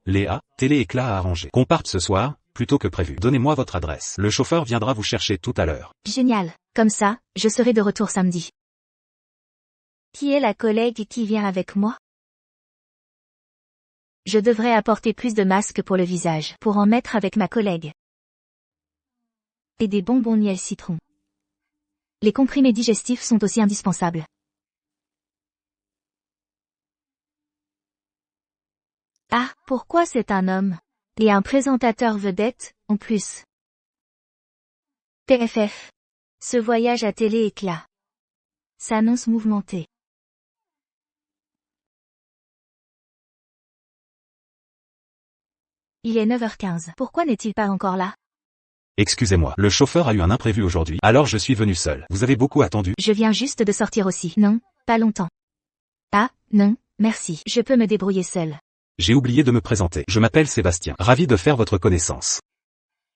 Léa, Télé Éclat a arrangé qu'on parte ce soir, plutôt que prévu. Donnez-moi votre adresse. Le chauffeur viendra vous chercher tout à l'heure. Génial. Comme ça, je serai de retour samedi. Qui est la collègue qui vient avec moi? Je devrais apporter plus de masques pour le visage, pour en mettre avec ma collègue. Et des bonbons miel citron. Les comprimés digestifs sont aussi indispensables. Ah, pourquoi c'est un homme? Et un présentateur vedette, en plus. PFF. Ce voyage à Télé Éclat s'annonce mouvementé. Il est 9h15. Pourquoi n'est-il pas encore là? Excusez-moi, le chauffeur a eu un imprévu aujourd'hui, alors je suis venu seul. Vous avez beaucoup attendu? Je viens juste de sortir aussi. Non, pas longtemps. Ah, non, merci. Je peux me débrouiller seul. J'ai oublié de me présenter. Je m'appelle Sébastien. Ravi de faire votre connaissance.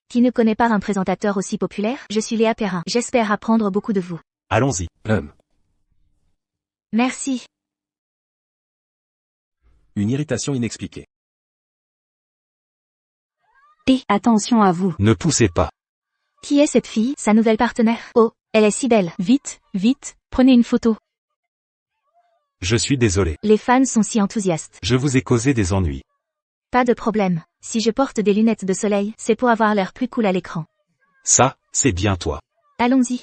Qui ne connaît pas un présentateur aussi populaire? Je suis Léa Perrin. J'espère apprendre beaucoup de vous. Allons-y. Merci. Une irritation inexpliquée. Et attention à vous. Ne poussez pas. Qui est cette fille, sa nouvelle partenaire? Oh, elle est si belle. Vite, vite, prenez une photo. Je suis désolé. Les fans sont si enthousiastes. Je vous ai causé des ennuis. Pas de problème. Si je porte des lunettes de soleil, c'est pour avoir l'air plus cool à l'écran. Ça, c'est bien toi. Allons-y.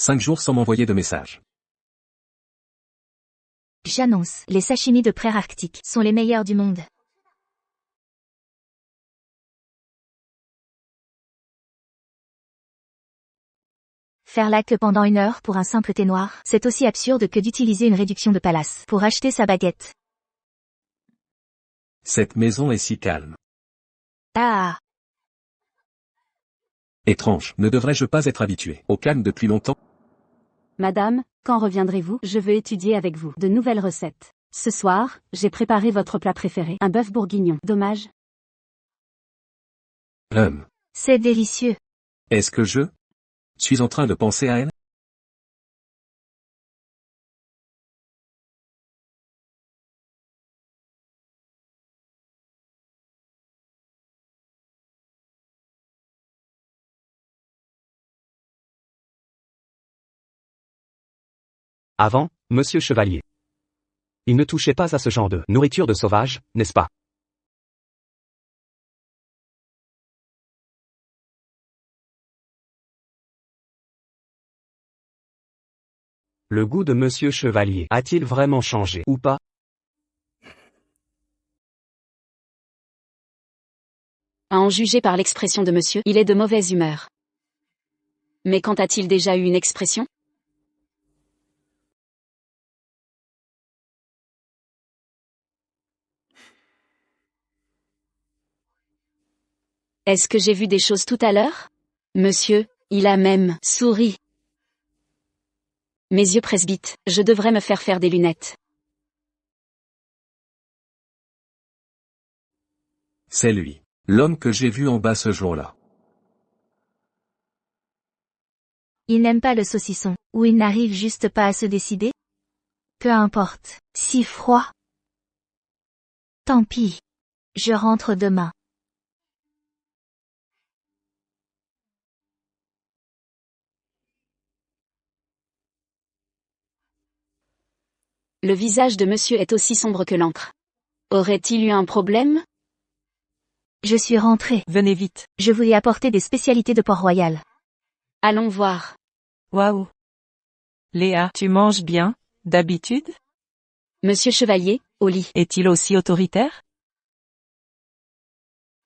Cinq jours sans m'envoyer de message. J'annonce, les sashimi de pré-arctique sont les meilleurs du monde. Faire la queue pendant 1 heure pour un simple thé noir, c'est aussi absurde que d'utiliser une réduction de palace pour acheter sa baguette. Cette maison est si calme. Ah. Étrange, ne devrais-je pas être habitué au calme depuis longtemps? Madame, quand reviendrez-vous? Je veux étudier avec vous de nouvelles recettes. Ce soir, j'ai préparé votre plat préféré, un bœuf bourguignon. Dommage. C'est délicieux. Est-ce que je suis en train de penser à elle? Avant, monsieur Chevalier. Il ne touchait pas à ce genre de nourriture de sauvage, n'est-ce pas? Le goût de monsieur Chevalier a-t-il vraiment changé ou pas? À en juger par l'expression de monsieur, il est de mauvaise humeur. Mais quand a-t-il déjà eu une expression? Est-ce que j'ai vu des choses tout à l'heure? Monsieur, il a même souri. Mes yeux presbytes, je devrais me faire des lunettes. C'est lui. L'homme que j'ai vu en bas ce jour-là. Il n'aime pas le saucisson, ou il n'arrive juste pas à se décider? Peu importe. Si froid. Tant pis. Je rentre demain. Le visage de monsieur est aussi sombre que l'encre. Aurait-il eu un problème? Je suis rentrée. Venez vite. Je vous ai apporté des spécialités de Port-Royal. Allons voir. Waouh. Léa, tu manges bien, d'habitude? Monsieur Chevalier, au lit. Est-il aussi autoritaire?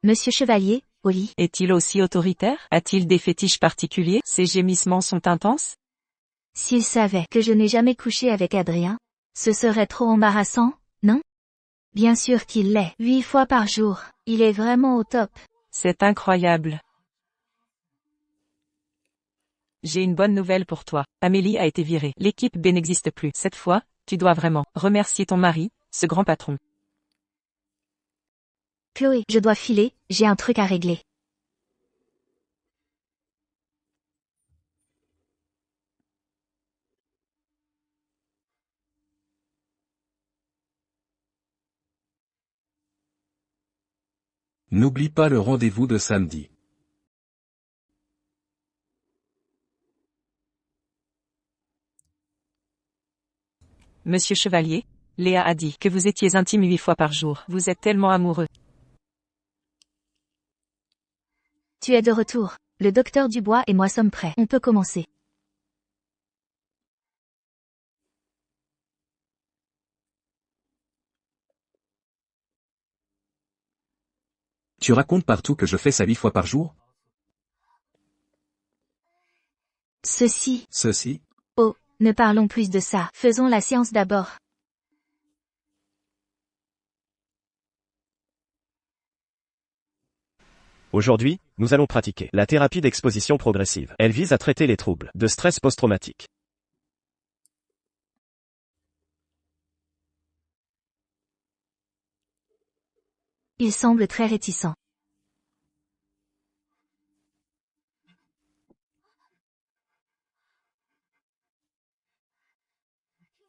Monsieur Chevalier, au lit. Est-il aussi autoritaire? A-t-il des fétiches particuliers? Ses gémissements sont intenses? S'il savait que je n'ai jamais couché avec Adrien, ce serait trop embarrassant, non? Bien sûr qu'il l'est. 8 fois par jour. Il est vraiment au top. C'est incroyable. J'ai une bonne nouvelle pour toi. Amélie a été virée. L'équipe B n'existe plus. Cette fois, tu dois vraiment remercier ton mari, ce grand patron. Chloé, je dois filer, j'ai un truc à régler. N'oublie pas le rendez-vous de samedi. Monsieur Chevalier, Léa a dit que vous étiez intime 8 fois par jour. Vous êtes tellement amoureux. Tu es de retour. Le docteur Dubois et moi sommes prêts. On peut commencer. Tu racontes partout que je fais ça 8 fois par jour? Ceci. Ceci? Oh, ne parlons plus de ça. Faisons la séance d'abord. Aujourd'hui, nous allons pratiquer la thérapie d'exposition progressive. Elle vise à traiter les troubles de stress post-traumatique. Il semble très réticent.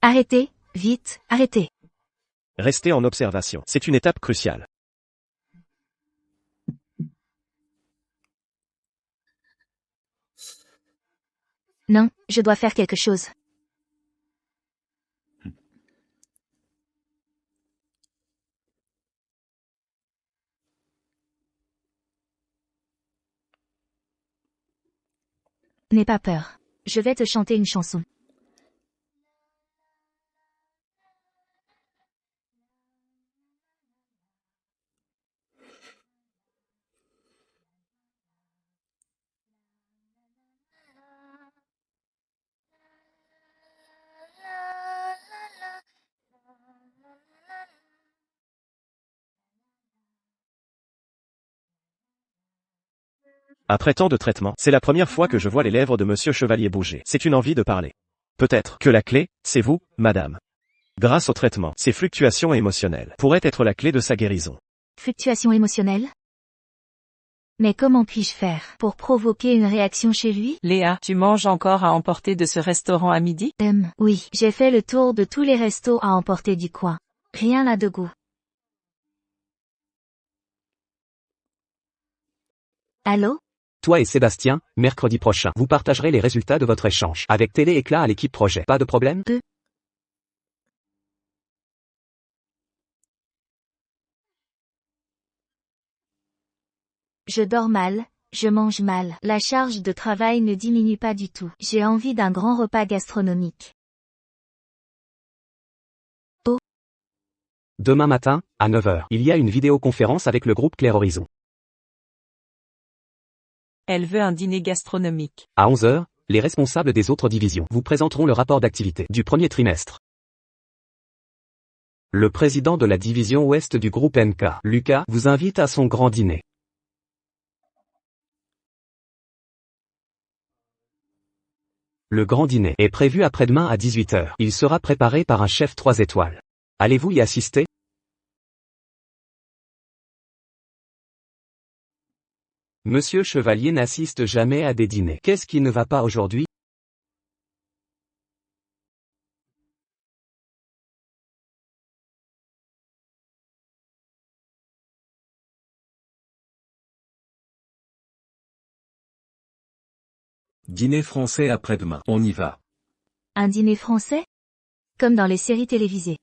Arrêtez, vite, arrêtez. Restez en observation. C'est une étape cruciale. Non, je dois faire quelque chose. N'aie pas peur. Je vais te chanter une chanson. Après tant de traitements, c'est la première fois que je vois les lèvres de monsieur Chevalier bouger. C'est une envie de parler. Peut-être que la clé, c'est vous, madame. Grâce au traitement, ces fluctuations émotionnelles pourraient être la clé de sa guérison. Fluctuation émotionnelle? Mais comment puis-je faire pour provoquer une réaction chez lui? Léa, tu manges encore à emporter de ce restaurant à midi? Oui, j'ai fait le tour de tous les restos à emporter du coin. Rien n'a de goût. Allô? Toi et Sébastien, mercredi prochain, vous partagerez les résultats de votre échange avec Télé Éclat à l'équipe projet. Pas de problème? Je dors mal, je mange mal. La charge de travail ne diminue pas du tout. J'ai envie d'un grand repas gastronomique. Demain matin, à 9 heures, il y a une vidéoconférence avec le groupe Clair Horizon. Elle veut un dîner gastronomique. À 11 heures, les responsables des autres divisions vous présenteront le rapport d'activité du premier trimestre. Le président de la division ouest du groupe NK, Lucas, vous invite à son grand dîner. Le grand dîner est prévu après-demain à 18 heures. Il sera préparé par un chef 3 étoiles. Allez-vous y assister? Monsieur Chevalier n'assiste jamais à des dîners. Qu'est-ce qui ne va pas aujourd'hui? Dîner français après-demain. On y va. Un dîner français? Comme dans les séries télévisées.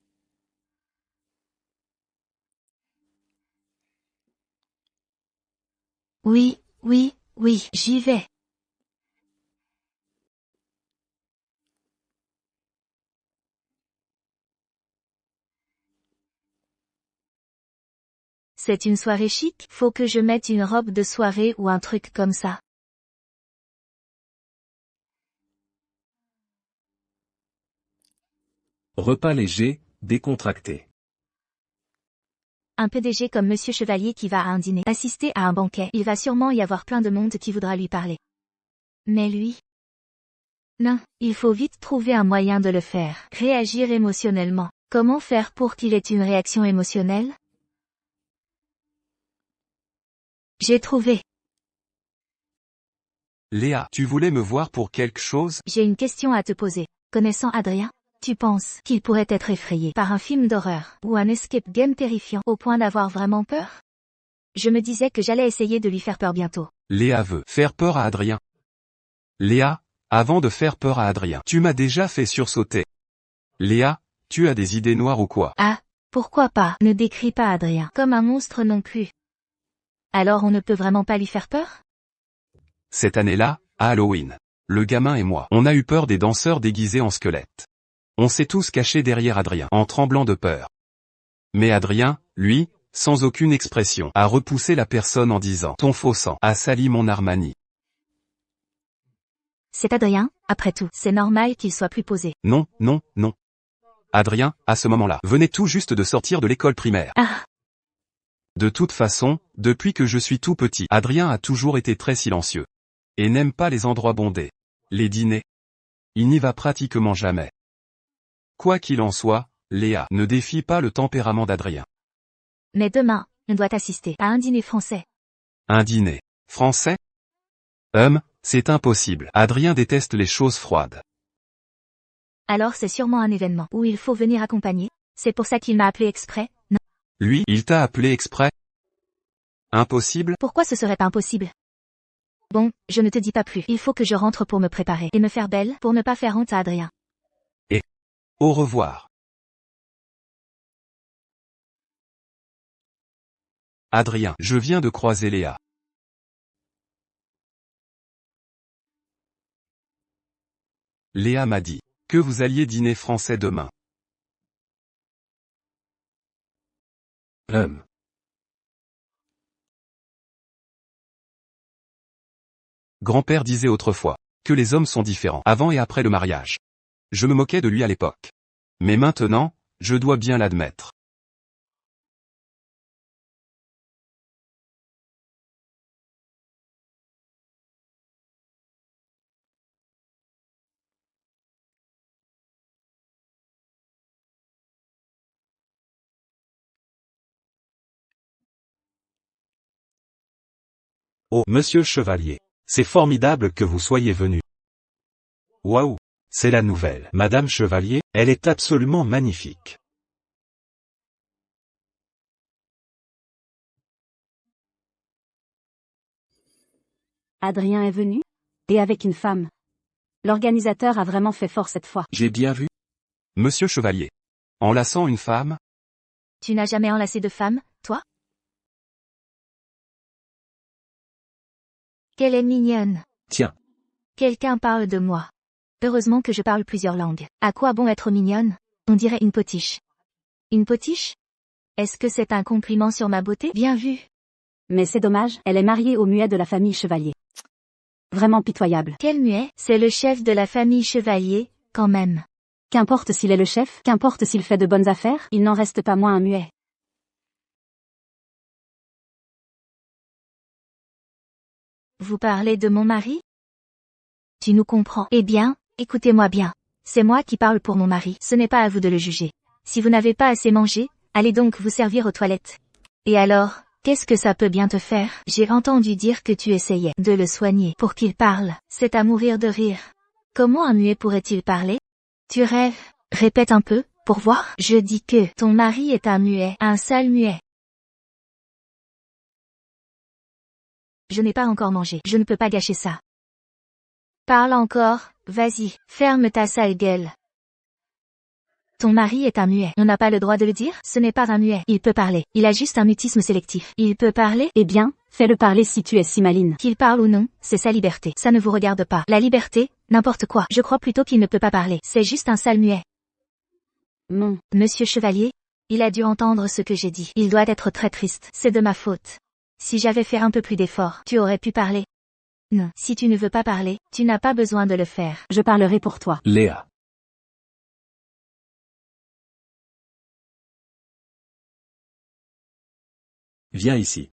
Oui, oui, oui, j'y vais. C'est une soirée chic? Faut que je mette une robe de soirée ou un truc comme ça. Repas léger, décontracté. Un PDG comme Monsieur Chevalier qui va à un dîner, assister à un banquet, il va sûrement y avoir plein de monde qui voudra lui parler. Mais lui? Non, il faut vite trouver un moyen de le faire. Réagir émotionnellement. Comment faire pour qu'il ait une réaction émotionnelle? J'ai trouvé. Léa, tu voulais me voir pour quelque chose? J'ai une question à te poser. Connaissant Adrien, tu penses qu'il pourrait être effrayé par un film d'horreur ou un escape game terrifiant au point d'avoir vraiment peur? Je me disais que j'allais essayer de lui faire peur bientôt. Léa veut faire peur à Adrien. Léa, avant de faire peur à Adrien, tu m'as déjà fait sursauter. Léa, tu as des idées noires ou quoi? Ah, pourquoi pas? Ne décris pas Adrien comme un monstre non plus. Alors on ne peut vraiment pas lui faire peur? Cette année-là, à Halloween, le gamin et moi, on a eu peur des danseurs déguisés en squelettes. On s'est tous cachés derrière Adrien, en tremblant de peur. Mais Adrien, lui, sans aucune expression, a repoussé la personne en disant « Ton faux sang a sali mon Armani ». C'est Adrien, après tout, c'est normal qu'il soit plus posé. Non, non, non. Adrien, à ce moment-là, venait tout juste de sortir de l'école primaire. Ah, De toute façon, depuis que je suis tout petit, Adrien a toujours été très silencieux. Et n'aime pas les endroits bondés. Les dîners. Il n'y va pratiquement jamais. Quoi qu'il en soit, Léa ne défie pas le tempérament d'Adrien. mais demain, on doit assister à un dîner français. Un dîner français? C'est impossible. Adrien déteste les choses froides. Alors c'est sûrement un événement où il faut venir accompagner. C'est pour ça qu'il m'a appelé exprès. Non. Lui, il t'a appelé exprès? Impossible? Pourquoi ce serait pas impossible? Bon, je ne te dis pas plus. Il faut que je rentre pour me préparer et me faire belle pour ne pas faire honte à Adrien. Au revoir. Adrien, je viens de croiser Léa. Léa m'a dit que vous alliez dîner français demain. Grand-père disait autrefois que les hommes sont différents avant et après le mariage. Je me moquais de lui à l'époque. Mais maintenant, je dois bien l'admettre. Oh, monsieur Chevalier. C'est formidable que vous soyez venu. Waouh! C'est la nouvelle. Madame Chevalier, elle est absolument magnifique. Adrien est venu? Et avec une femme. L'organisateur a vraiment fait fort cette fois. J'ai bien vu. Monsieur Chevalier. Enlaçant une femme? Tu n'as jamais enlacé de femme, toi? Qu'elle est mignonne. Tiens, Quelqu'un parle de moi. Heureusement que je parle plusieurs langues. À quoi bon être mignonne? On dirait une potiche. Une potiche? Est-ce que c'est un compliment sur ma beauté? Bien vu. Mais c'est dommage, elle est mariée au muet de la famille Chevalier. Vraiment pitoyable. Quel muet? C'est le chef de la famille Chevalier, quand même. Qu'importe s'il est le chef, qu'importe s'il fait de bonnes affaires, il n'en reste pas moins un muet. Vous parlez de mon mari? Tu nous comprends. Eh bien, écoutez-moi bien. C'est moi qui parle pour mon mari, ce n'est pas à vous de le juger. Si vous n'avez pas assez mangé, allez donc vous servir aux toilettes. Et alors, qu'est-ce que ça peut bien te faire? J'ai entendu dire que tu essayais de le soigner pour qu'il parle. C'est à mourir de rire. Comment un muet pourrait-il parler? Tu rêves? Répète un peu, pour voir. Je dis que ton mari est un muet, un sale muet. Je n'ai pas encore mangé, je ne peux pas gâcher ça. Parle encore, vas-y, ferme ta sale gueule. Ton mari est un muet. On n'a pas le droit de le dire? Ce n'est pas un muet. Il peut parler. Il a juste un mutisme sélectif. Il peut parler? Eh bien, fais-le parler si tu es si maline. Qu'il parle ou non, c'est sa liberté. Ça ne vous regarde pas. La liberté, n'importe quoi. Je crois plutôt qu'il ne peut pas parler. C'est juste un sale muet. Monsieur Chevalier, il a dû entendre ce que j'ai dit. Il doit être très triste. C'est de ma faute. Si j'avais fait un peu plus d'efforts, tu aurais pu parler. Non. Si tu ne veux pas parler, tu n'as pas besoin de le faire. Je parlerai pour toi. Léa. Viens ici.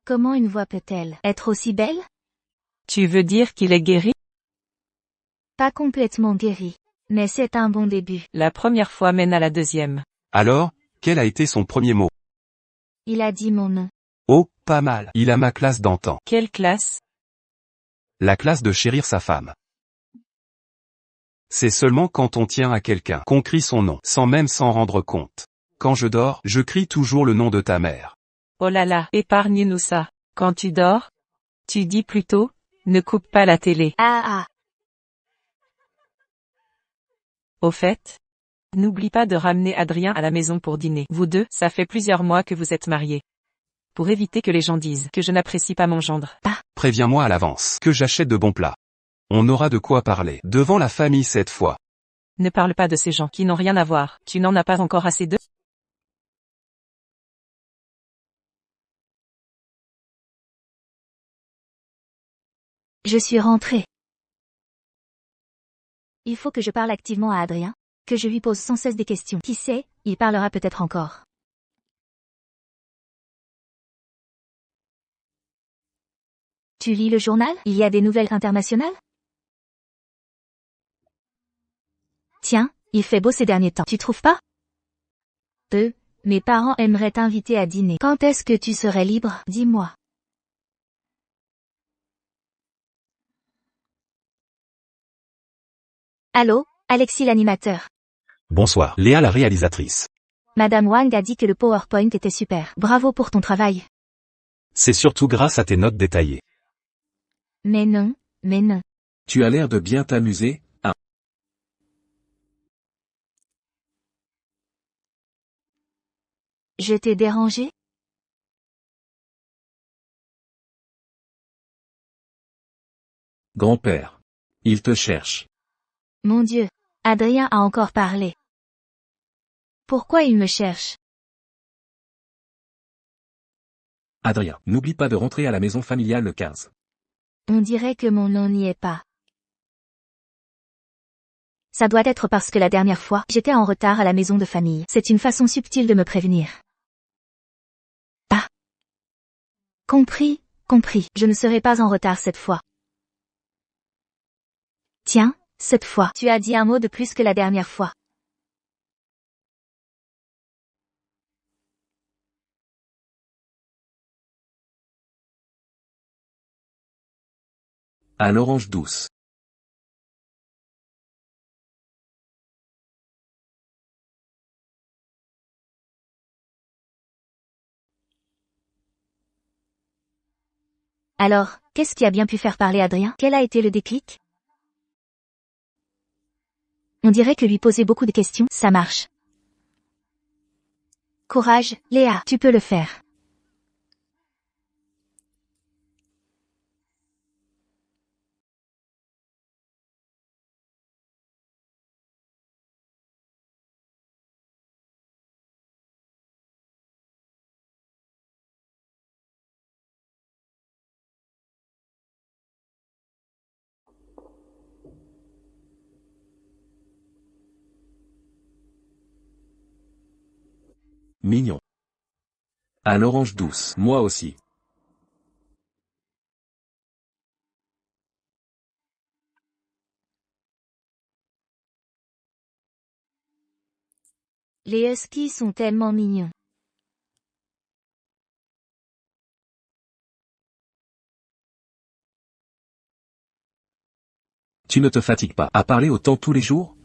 Comment une voix peut-elle être aussi belle? Tu veux dire qu'il est guéri? Pas complètement guéri. Mais c'est un bon début. La première fois mène à la deuxième. Alors, quel a été son premier mot? Il a dit mon nom. Oh, pas mal. Il a ma classe d'antan. Quelle classe? La classe de chérir sa femme. C'est seulement quand on tient à quelqu'un qu'on crie son nom, sans même s'en rendre compte. Quand je dors, je crie toujours le nom de ta mère. Oh là là, épargne-nous ça. Quand tu dors, tu dis plutôt, ne coupe pas la télé. Ah. Au fait, n'oublie pas de ramener Adrien à la maison pour dîner. Vous deux, ça fait plusieurs mois que vous êtes mariés. Pour éviter que les gens disent que je n'apprécie pas mon gendre. Préviens-moi à l'avance que j'achète de bons plats. On aura de quoi parler devant la famille cette fois. Ne parle pas de ces gens qui n'ont rien à voir. Tu n'en as pas encore assez d'eux? Je suis rentrée. Il faut que je parle activement à Adrien, que je lui pose sans cesse des questions. Qui sait, il parlera peut-être encore. Tu lis le journal? Il y a des nouvelles internationales? Tiens, il fait beau ces derniers temps, tu trouves pas? Mes parents aimeraient t'inviter à dîner. Quand est-ce que tu serais libre? Dis-moi. Allô, Alexis l'animateur. Bonsoir, Léa la réalisatrice. Madame Wang a dit que le PowerPoint était super. Bravo pour ton travail. C'est surtout grâce à tes notes détaillées. Mais non. Tu as l'air de bien t'amuser, hein. Je t'ai dérangé? Grand-père. Il te cherche. Mon Dieu, Adrien a encore parlé. Pourquoi il me cherche? Adrien, n'oublie pas de rentrer à la maison familiale le 15. On dirait que mon nom n'y est pas. Ça doit être parce que la dernière fois, j'étais en retard à la maison de famille. C'est une façon subtile de me prévenir. Ah. Compris. Je ne serai pas en retard cette fois. Tiens, cette fois, tu as dit un mot de plus que la dernière fois. À l'orange douce. Alors, qu'est-ce qui a bien pu faire parler Adrien? Quel a été le déclic? On dirait que lui poser beaucoup de questions, ça marche. Courage, Léa, tu peux le faire. Mignon. Un orange douce. Moi aussi. Les huskies sont tellement mignons. Tu ne te fatigues pas à parler autant tous les jours?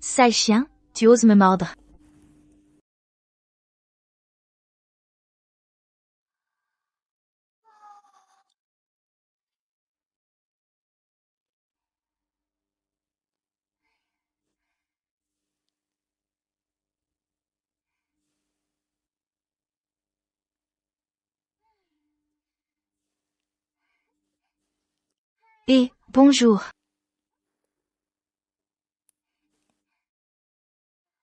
Sale chien, tu oses me mordre. Et, bonjour.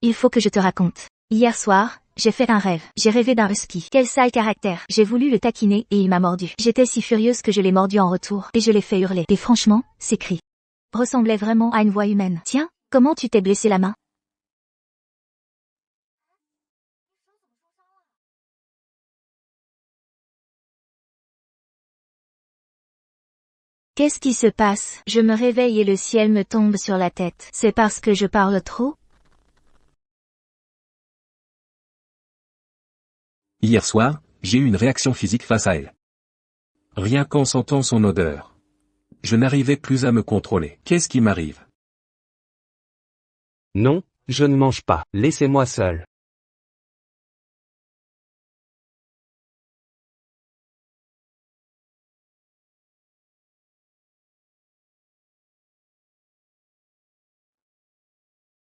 Il faut que je te raconte. Hier soir, j'ai fait un rêve. J'ai rêvé d'un husky. Quel sale caractère. J'ai voulu le taquiner et il m'a mordu. J'étais si furieuse que je l'ai mordu en retour et je l'ai fait hurler. Et franchement, ses cris ressemblaient vraiment à une voix humaine. Tiens, comment tu t'es blessé la main? Qu'est-ce qui se passe? Je me réveille et le ciel me tombe sur la tête. C'est parce que je parle trop? Hier soir, j'ai eu une réaction physique face à elle. Rien qu'en sentant son odeur. Je n'arrivais plus à me contrôler. Qu'est-ce qui m'arrive? Non, je ne mange pas. Laissez-moi seul.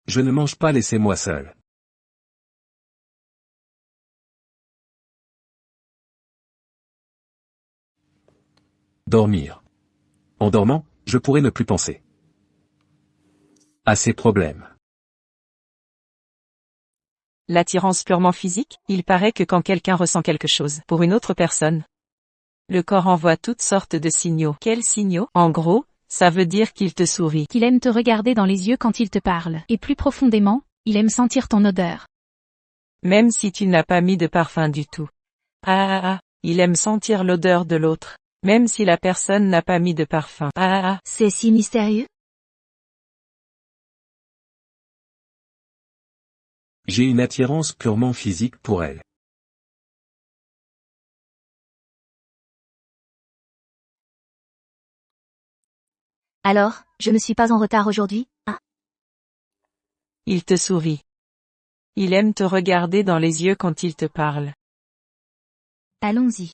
Je ne mange pas, laissez-moi seul. Dormir. En dormant, je pourrais ne plus penser à ces problèmes. L'attirance purement physique, il paraît que quand quelqu'un ressent quelque chose pour une autre personne, le corps envoie toutes sortes de signaux. Quels signaux? En gros, ça veut dire qu'il te sourit. Qu'il aime te regarder dans les yeux quand il te parle. Et plus profondément, il aime sentir ton odeur. Même si tu n'as pas mis de parfum du tout. Il aime sentir l'odeur de l'autre. Même si la personne n'a pas mis de parfum. C'est si mystérieux? J'ai une attirance purement physique pour elle. Alors, je ne suis pas en retard aujourd'hui? Ah, Il te sourit. Il aime te regarder dans les yeux quand il te parle. allons-y.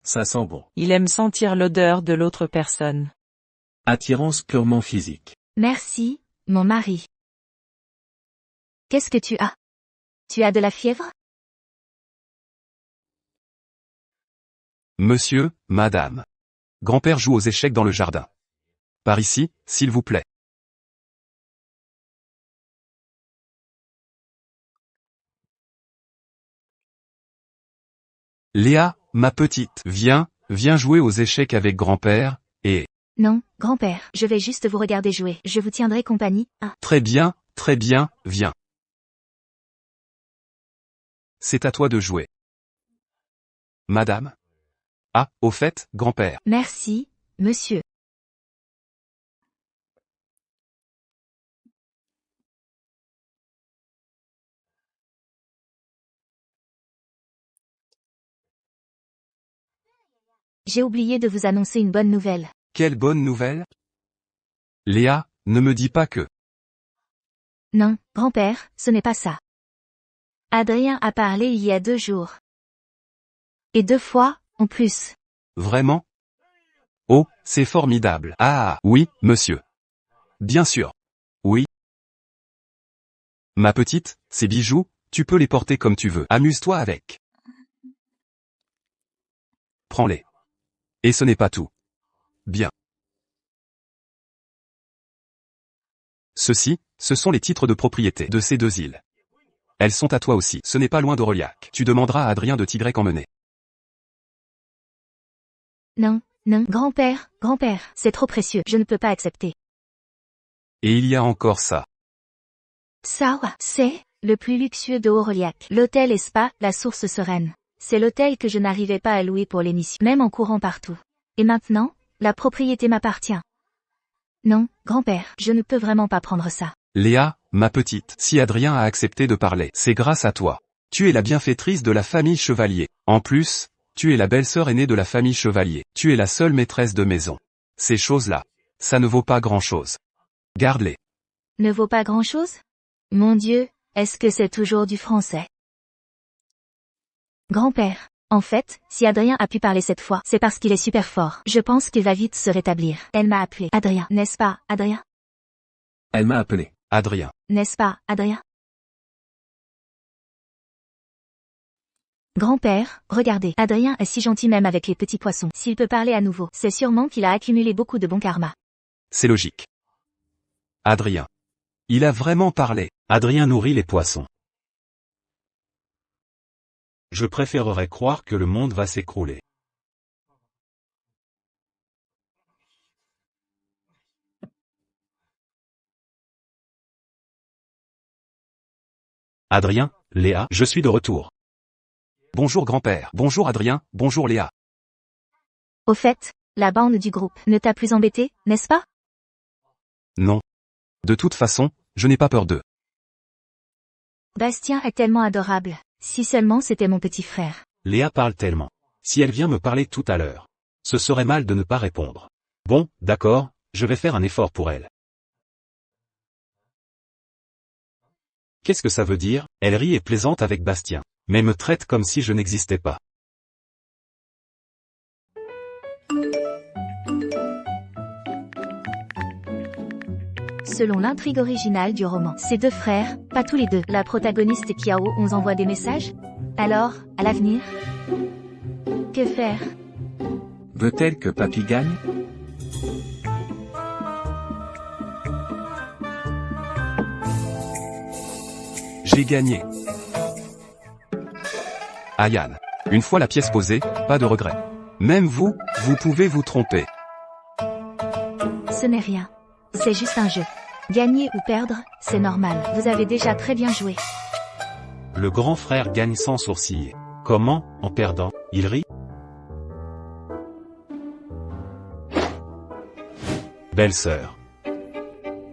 Ça sent bon. Il aime sentir l'odeur de l'autre personne. Attirance purement physique. Merci, mon mari. Qu'est-ce que tu as? Tu as de la fièvre? Monsieur, madame. Grand-père joue aux échecs dans le jardin. Par ici, s'il vous plaît. Léa, ma petite, viens jouer aux échecs avec grand-père, et... Non, grand-père, je vais juste vous regarder jouer. Je vous tiendrai compagnie. Ah, Très bien, viens. C'est à toi de jouer. Madame? Ah, au fait, grand-père. merci, monsieur. J'ai oublié de vous annoncer une bonne nouvelle. Quelle bonne nouvelle? Léa, ne me dis pas que... Non, grand-père, ce n'est pas ça. Adrien a parlé il y a 2 jours. Et 2 fois, en plus. Vraiment? Oh, c'est formidable. Ah, oui, monsieur. Bien sûr. Oui. Ma petite, ces bijoux, tu peux les porter comme tu veux. Amuse-toi avec. Prends-les. Et ce n'est pas tout. Bien. Ceux-ci, ce sont les titres de propriété de ces 2 îles. Elles sont à toi aussi. Ce n'est pas loin d'Aureliac. Tu demanderas à Adrien de t'y emmener. Non, non, grand-père, c'est trop précieux, je ne peux pas accepter. Et il y a encore ça. Ça, c'est le plus luxueux de Aureliac. L'hôtel et spa, la source sereine. C'est l'hôtel que je n'arrivais pas à louer pour l'émission, même en courant partout. Et maintenant, la propriété m'appartient. Non, grand-père, je ne peux vraiment pas prendre ça. Léa, ma petite, si Adrien a accepté de parler, c'est grâce à toi. Tu es la bienfaitrice de la famille Chevalier. En plus, tu es la belle-sœur aînée de la famille Chevalier. Tu es la seule maîtresse de maison. Ces choses-là, ça ne vaut pas grand-chose. Garde-les. Ne vaut pas grand-chose? Mon Dieu, est-ce que c'est toujours du français? Grand-père, en fait, si Adrien a pu parler cette fois, c'est parce qu'il est super fort. Je pense qu'il va vite se rétablir. Elle m'a appelé Adrien, n'est-ce pas, Adrien? Elle m'a appelé. Adrien. N'est-ce pas, Adrien? Grand-père, regardez, Adrien est si gentil même avec les petits poissons. S'il peut parler à nouveau, c'est sûrement qu'il a accumulé beaucoup de bon karma. C'est logique. Adrien. Il a vraiment parlé. Adrien nourrit les poissons. Je préférerais croire que le monde va s'écrouler. Adrien, Léa, je suis de retour. Bonjour grand-père. Bonjour Adrien. Bonjour Léa. Au fait, la bande du groupe ne t'a plus embêté, n'est-ce pas? Non. De toute façon, je n'ai pas peur d'eux. Bastien est tellement adorable. Si seulement c'était mon petit frère. Léa parle tellement. Si elle vient me parler tout à l'heure, ce serait mal de ne pas répondre. Bon, d'accord, je vais faire un effort pour elle. Qu'est-ce que ça veut dire? Elle rit et plaisante avec Bastien, mais me traite comme si je n'existais pas. Selon l'intrigue originale du roman, ces deux frères, pas tous les deux, la protagoniste et Kiao, on envoie des messages? Alors, à l'avenir? Que faire? Veut-elle que papy gagne? J'ai gagné. Ayane. Une fois la pièce posée, pas de regret. Même vous, vous pouvez vous tromper. Ce n'est rien. C'est juste un jeu. Gagner ou perdre, c'est normal. Vous avez déjà très bien joué. Le grand frère gagne sans sourciller. Comment, en perdant, il rit? Belle-sœur.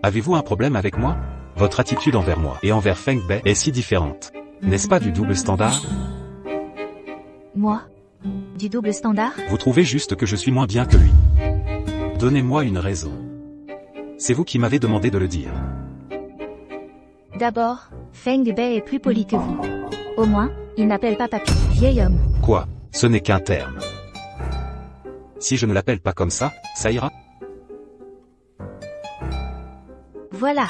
Avez-vous un problème avec moi? Votre attitude envers moi et envers Feng Bei est si différente. N'est-ce pas du double standard? Moi? Du double standard? Vous trouvez juste que je suis moins bien que lui. Donnez-moi une raison. C'est vous qui m'avez demandé de le dire. D'abord, Feng Bei est plus poli que vous. Au moins, il n'appelle pas papy, vieil homme. Quoi? Ce n'est qu'un terme. Si je ne l'appelle pas comme ça ira? Voilà.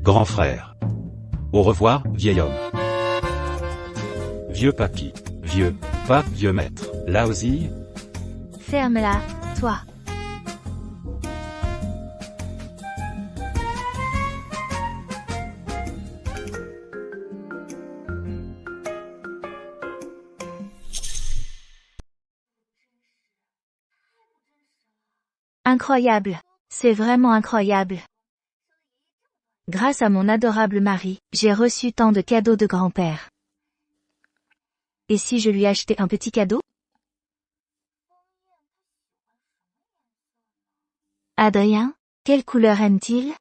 Grand frère. Au revoir, vieil homme. Vieux papy. Vieux, pas vieux maître. Là aussi. Ferme-la, toi. Incroyable. C'est vraiment incroyable. Grâce à mon adorable mari, j'ai reçu tant de cadeaux de grand-père. Et si je lui achetais un petit cadeau? Adrien, quelle couleur aime-t-il?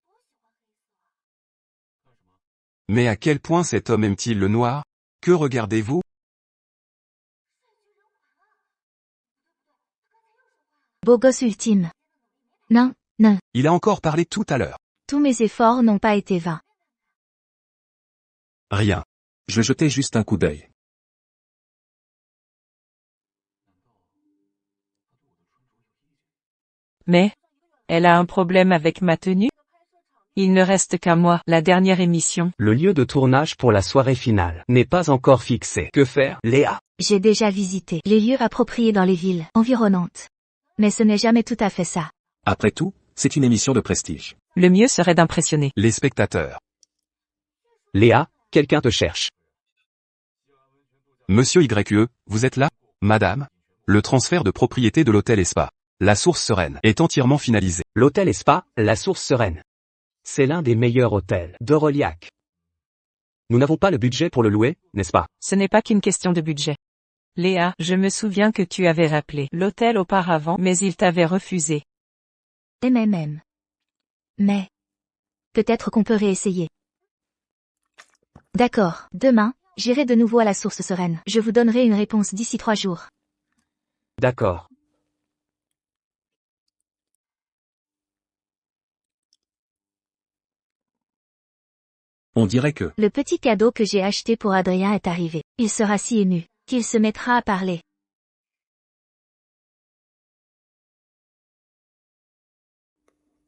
Mais à quel point cet homme aime-t-il le noir? Que regardez-vous? Beau gosse ultime. Non, non. Il a encore parlé tout à l'heure. Tous mes efforts n'ont pas été vains. Rien. Je jetais juste un coup d'œil. Mais, elle a un problème avec ma tenue? Il ne reste qu'un mois, la dernière émission. Le lieu de tournage pour la soirée finale n'est pas encore fixé. Que faire, Léa? J'ai déjà visité les lieux appropriés dans les villes environnantes. Mais ce n'est jamais tout à fait ça. Après tout, c'est une émission de prestige. Le mieux serait d'impressionner. Les spectateurs. Léa, quelqu'un te cherche. Monsieur YE, vous êtes là? Madame? Le transfert de propriété de l'hôtel et spa, la Source Sereine, est entièrement finalisé. L'hôtel et spa, la Source Sereine. C'est l'un des meilleurs hôtels d'Aureliac. Nous n'avons pas le budget pour le louer, n'est-ce pas? Ce n'est pas qu'une question de budget. Léa, je me souviens que tu avais rappelé l'hôtel auparavant, mais il t'avait refusé. MMM. Mais. Peut-être qu'on peut réessayer. D'accord, demain, j'irai de nouveau à la Source Sereine. Je vous donnerai une réponse d'ici 3 jours. D'accord. On dirait que... Le petit cadeau que j'ai acheté pour Adrien est arrivé. Il sera si ému, qu'il se mettra à parler.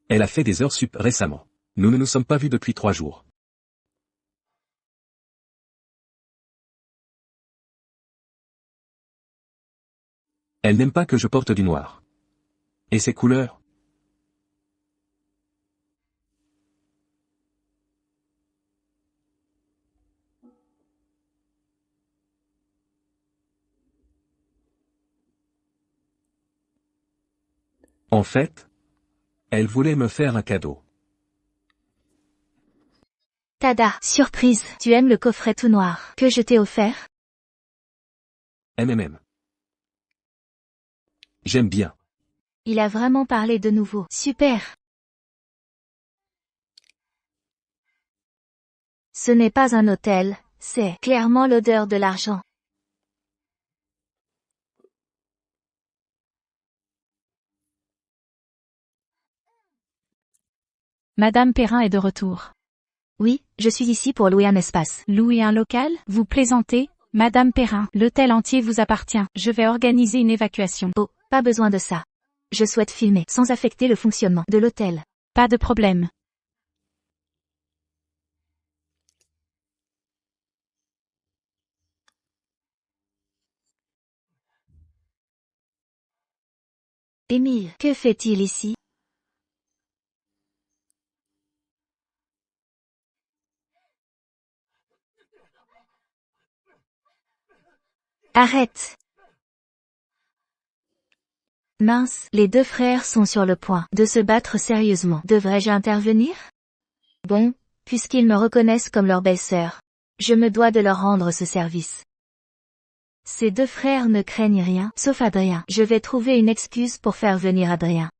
Elle a fait des heures sup récemment. Nous ne nous sommes pas vus depuis 3 jours. Elle n'aime pas que je porte du noir. Et ces couleurs? En fait, elle voulait me faire un cadeau. Tada, surprise, tu aimes le coffret tout noir que je t'ai offert? MMM. J'aime bien. Il a vraiment parlé de nouveau. Super. Ce n'est pas un hôtel, c'est clairement l'odeur de l'argent. Madame Perrin est de retour. Oui, je suis ici pour louer un espace. Louer un local? Vous plaisantez? Madame Perrin, l'hôtel entier vous appartient. Je vais organiser une évacuation. Oh, pas besoin de ça. Je souhaite filmer sans affecter le fonctionnement de l'hôtel. Pas de problème. Émile, que fait-il ici? Arrête! Mince, les 2 frères sont sur le point de se battre sérieusement. Devrais-je intervenir? Bon, puisqu'ils me reconnaissent comme leur belle-sœur, je me dois de leur rendre ce service. Ces 2 frères ne craignent rien, sauf Adrien. Je vais trouver une excuse pour faire venir Adrien.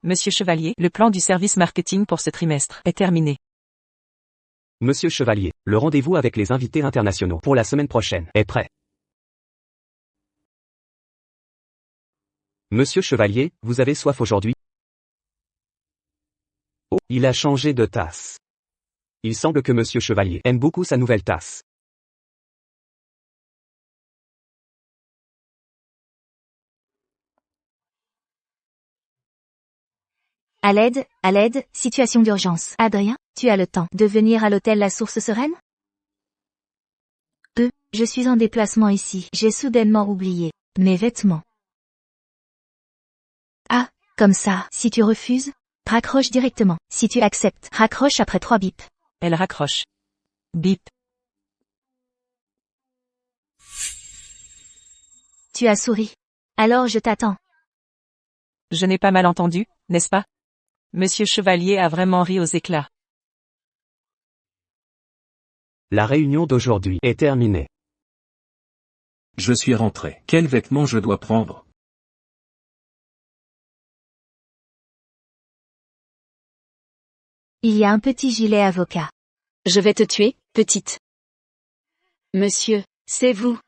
Monsieur Chevalier, le plan du service marketing pour ce trimestre est terminé. Monsieur Chevalier, le rendez-vous avec les invités internationaux pour la semaine prochaine est prêt. Monsieur Chevalier, vous avez soif aujourd'hui? Oh, il a changé de tasse. Il semble que Monsieur Chevalier aime beaucoup sa nouvelle tasse. À l'aide, situation d'urgence. Adrien, tu as le temps de venir à l'hôtel La Source Sereine? Je suis en déplacement ici. J'ai soudainement oublié mes vêtements. Ah, comme ça, si tu refuses, raccroche directement. Si tu acceptes, raccroche après 3 bips. Elle raccroche. Bip. Tu as souri. Alors je t'attends. Je n'ai pas mal entendu, n'est-ce pas? Monsieur Chevalier a vraiment ri aux éclats. La réunion d'aujourd'hui est terminée. Je suis rentré. Quels vêtements je dois prendre? Il y a un petit gilet avocat. Je vais te tuer, petite. Monsieur, c'est vous.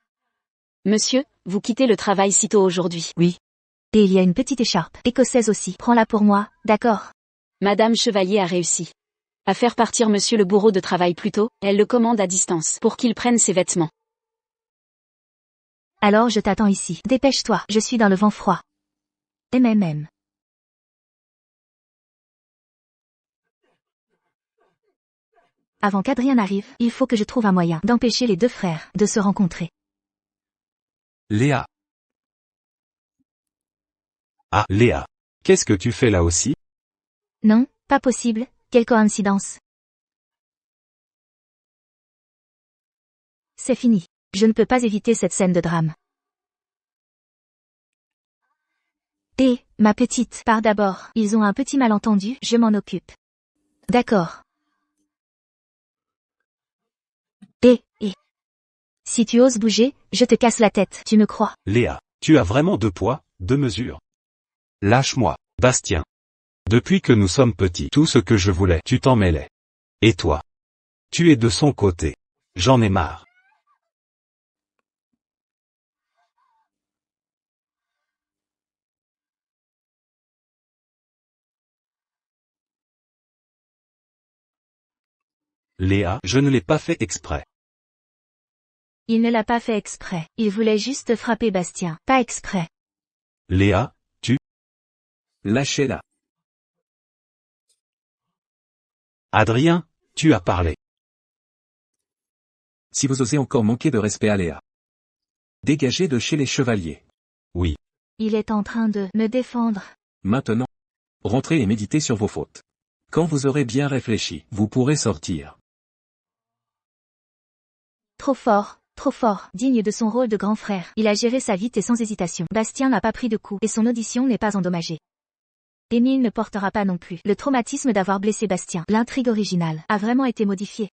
Monsieur, vous quittez le travail si tôt aujourd'hui. Oui. Et il y a une petite écharpe écossaise aussi. Prends-la pour moi, d'accord? Madame Chevalier a réussi à faire partir monsieur le bourreau de travail plus tôt. Elle le commande à distance pour qu'il prenne ses vêtements. Alors je t'attends ici. Dépêche-toi, je suis dans le vent froid. MMM. Avant qu'Adrien n'arrive, il faut que je trouve un moyen d'empêcher les 2 frères de se rencontrer. Léa. Ah, Léa. Qu'est-ce que tu fais là aussi? Non, pas possible, Quelle coïncidence. C'est fini. Je ne peux pas éviter cette scène de drame. Ma petite, pars d'abord. Ils ont un petit malentendu, je m'en occupe. D'accord. Si tu oses bouger, je te casse la tête, tu me crois? Léa, tu as vraiment 2 poids, 2 mesures. Lâche-moi. Bastien. Depuis que nous sommes petits, tout ce que je voulais, tu t'en mêlais. Et toi? Tu es de son côté. J'en ai marre. Léa, je ne l'ai pas fait exprès. Il ne l'a pas fait exprès. Il voulait juste frapper Bastien. Pas exprès. Léa, Lâchez-la. Adrien, tu as parlé. Si vous osez encore manquer de respect à Léa. Dégagez de chez les chevaliers. Oui. Il est en train de me défendre. Maintenant, rentrez et méditez sur vos fautes. Quand vous aurez bien réfléchi, vous pourrez sortir. Trop fort, digne de son rôle de grand frère. Il a géré ça vite et sans hésitation. Bastien n'a pas pris de coups et son audition n'est pas endommagée. Émile ne portera pas non plus. Le traumatisme d'avoir blessé Bastien, l'intrigue originale, a vraiment été modifiée.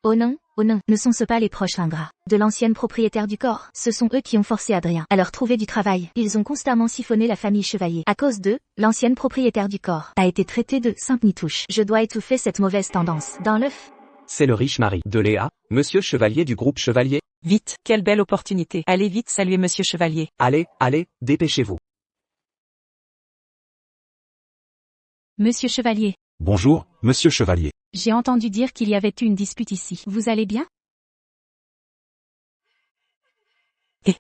Oh non, ne sont-ce pas les proches ingrats de l'ancienne propriétaire du corps? Ce sont eux qui ont forcé Adrien à leur trouver du travail. Ils ont constamment siphonné la famille Chevalier. À cause d'eux, l'ancienne propriétaire du corps a été traitée de sainte nitouche. Je dois étouffer cette mauvaise tendance. Dans l'œuf. C'est le riche mari de Léa, Monsieur Chevalier du groupe Chevalier. Vite, quelle belle opportunité. Allez vite saluer Monsieur Chevalier. Allez, dépêchez-vous. Monsieur Chevalier, Bonjour, monsieur Chevalier. j'ai entendu dire qu'il y avait eu une dispute ici. Vous allez bien?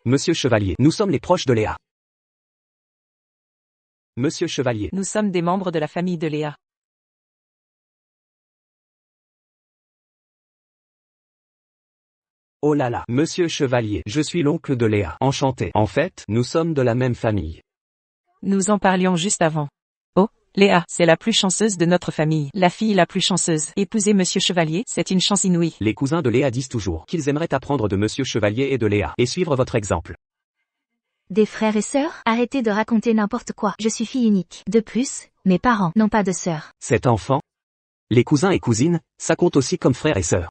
Monsieur Chevalier, nous sommes les proches de Léa. Monsieur Chevalier, Nous sommes des membres de la famille de Léa. oh là là, Monsieur Chevalier, je suis l'oncle de Léa. Enchanté. En fait, nous sommes de la même famille. Nous en parlions juste avant. Oh, Léa, c'est la plus chanceuse de notre famille. La fille la plus chanceuse. Épouser Monsieur Chevalier, c'est une chance inouïe. Les cousins de Léa disent toujours qu'ils aimeraient apprendre de Monsieur Chevalier et de Léa, et suivre votre exemple. Des frères et sœurs? Arrêtez de raconter n'importe quoi. Je suis fille unique. De plus, mes parents n'ont pas de sœurs. Cet enfant? Les cousins et cousines, ça compte aussi comme frères et sœurs.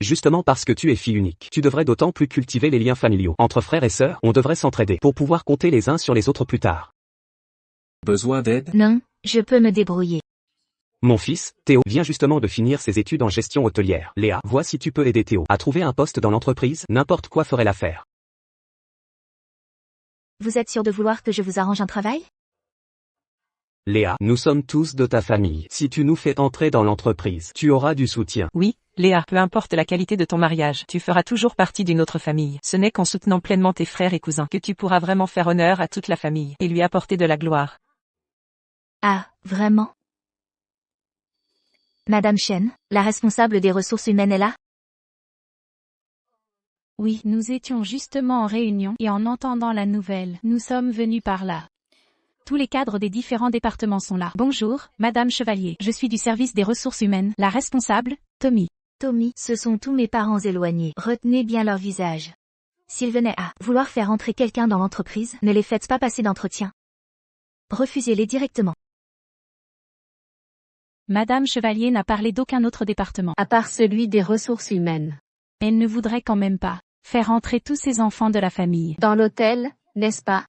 Justement parce que tu es fille unique, tu devrais d'autant plus cultiver les liens familiaux. Entre frères et sœurs, on devrait s'entraider pour pouvoir compter les uns sur les autres plus tard. Besoin d'aide? Non, je peux me débrouiller. Mon fils, Théo, vient justement de finir ses études en gestion hôtelière. Léa, vois si tu peux aider Théo à trouver un poste dans l'entreprise, n'importe quoi ferait l'affaire. Vous êtes sûr de vouloir que je vous arrange un travail? Léa, nous sommes tous de ta famille. Si tu nous fais entrer dans l'entreprise, tu auras du soutien. Oui, Léa, peu importe la qualité de ton mariage, tu feras toujours partie d'une autre famille. Ce n'est qu'en soutenant pleinement tes frères et cousins que tu pourras vraiment faire honneur à toute la famille et lui apporter de la gloire. Ah, vraiment? Madame Chen, la responsable des ressources humaines est là? Oui, nous étions justement en réunion et en entendant la nouvelle, nous sommes venus par là. Tous les cadres des différents départements sont là. Bonjour, Madame Chevalier. Je suis du service des ressources humaines. La responsable, Tommy. Tommy, ce sont tous mes parents éloignés. Retenez bien leur visage. S'ils venaient à vouloir faire entrer quelqu'un dans l'entreprise, ne les faites pas passer d'entretien. Refusez-les directement. Madame Chevalier n'a parlé d'aucun autre département. À part celui des ressources humaines. Elle ne voudrait quand même pas faire entrer tous ces enfants de la famille. Dans l'hôtel, n'est-ce pas?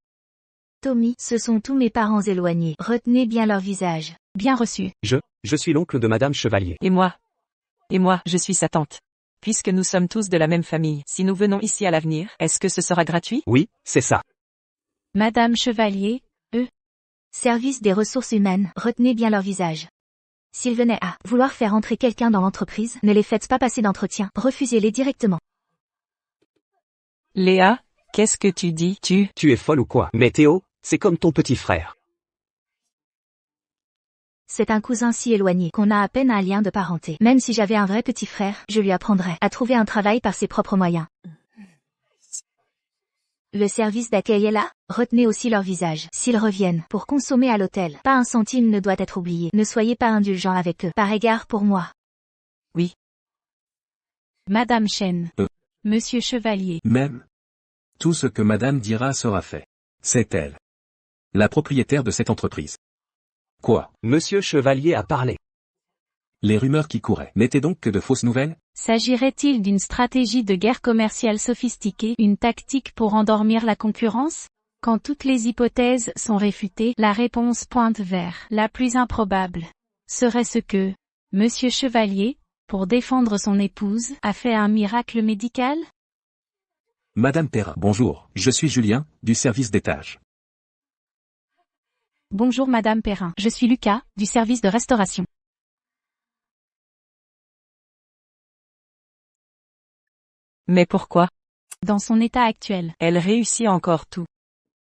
Tommy, ce sont tous mes parents éloignés. Retenez bien leur visage. Bien reçu. Je suis l'oncle de Madame Chevalier. Et moi, je suis sa tante. Puisque nous sommes tous de la même famille, si nous venons ici à l'avenir, est-ce que ce sera gratuit? Oui, c'est ça. Madame Chevalier, Service des ressources humaines, retenez bien leur visage. S'ils venaient à vouloir faire entrer quelqu'un dans l'entreprise, ne les faites pas passer d'entretien. Refusez-les directement. Léa, qu'est-ce que tu dis? Tu es folle ou quoi? Mais Théo, c'est comme ton petit frère. C'est un cousin si éloigné qu'on a à peine un lien de parenté. Même si j'avais un vrai petit frère, je lui apprendrais à trouver un travail par ses propres moyens. Le service d'accueil est là, retenez aussi leur visage. S'ils reviennent pour consommer à l'hôtel, pas un centime ne doit être oublié. Ne soyez pas indulgents avec eux, par égard pour moi. Oui. Madame Chen. Euh. Monsieur Chevalier. Même. Tout ce que madame dira sera fait. C'est elle. La propriétaire de cette entreprise. Quoi? Monsieur Chevalier a parlé. Les rumeurs qui couraient n'étaient donc que de fausses nouvelles? S'agirait-il d'une stratégie de guerre commerciale sophistiquée, une tactique pour endormir la concurrence? Quand toutes les hypothèses sont réfutées, la réponse pointe vers la plus improbable. Serait-ce que Monsieur Chevalier, pour défendre son épouse, a fait un miracle médical? Madame Perrin. Bonjour, je suis Julien, du service d'étage. Bonjour Madame Perrin. Je suis Lucas, du service de restauration. Mais pourquoi? Dans son état actuel. Elle réussit encore tout.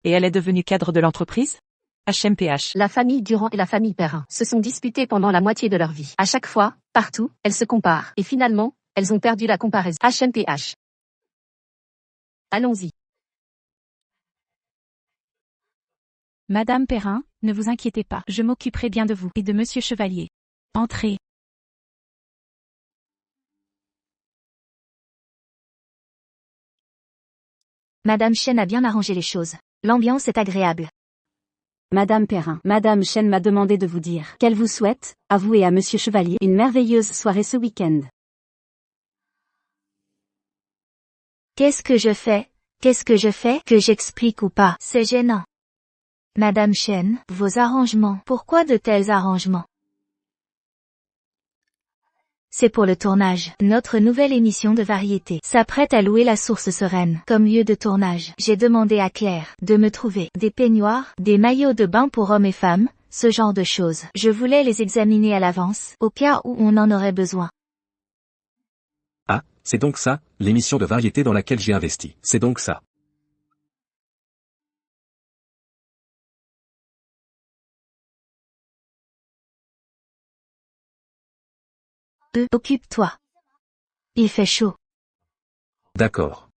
Et elle est devenue cadre de l'entreprise? HMPH. La famille Durand et la famille Perrin se sont disputées pendant la moitié de leur vie. À chaque fois, partout, elles se comparent. Et finalement, elles ont perdu la comparaison. HMPH. Allons-y. Madame Perrin, ne vous inquiétez pas. Je m'occuperai bien de vous et de Monsieur Chevalier. Entrez. Madame Chen a bien arrangé les choses. L'ambiance est agréable. Madame Perrin, Madame Chen m'a demandé de vous dire qu'elle vous souhaite, à vous et à Monsieur Chevalier, une merveilleuse soirée ce week-end. Qu'est-ce que je fais? Qu'est-ce que je fais? Que j'explique ou pas? C'est gênant. Madame Chen, vos arrangements. Pourquoi de tels arrangements? C'est pour le tournage. Notre nouvelle émission de variété s'apprête à louer la Source Sereine comme lieu de tournage. J'ai demandé à Claire de me trouver des peignoirs, des maillots de bain pour hommes et femmes, ce genre de choses. Je voulais les examiner à l'avance, au cas où on en aurait besoin. Ah, c'est donc ça, l'émission de variété dans laquelle j'ai investi. C'est donc ça. Occupe-toi. Il fait chaud. D'accord.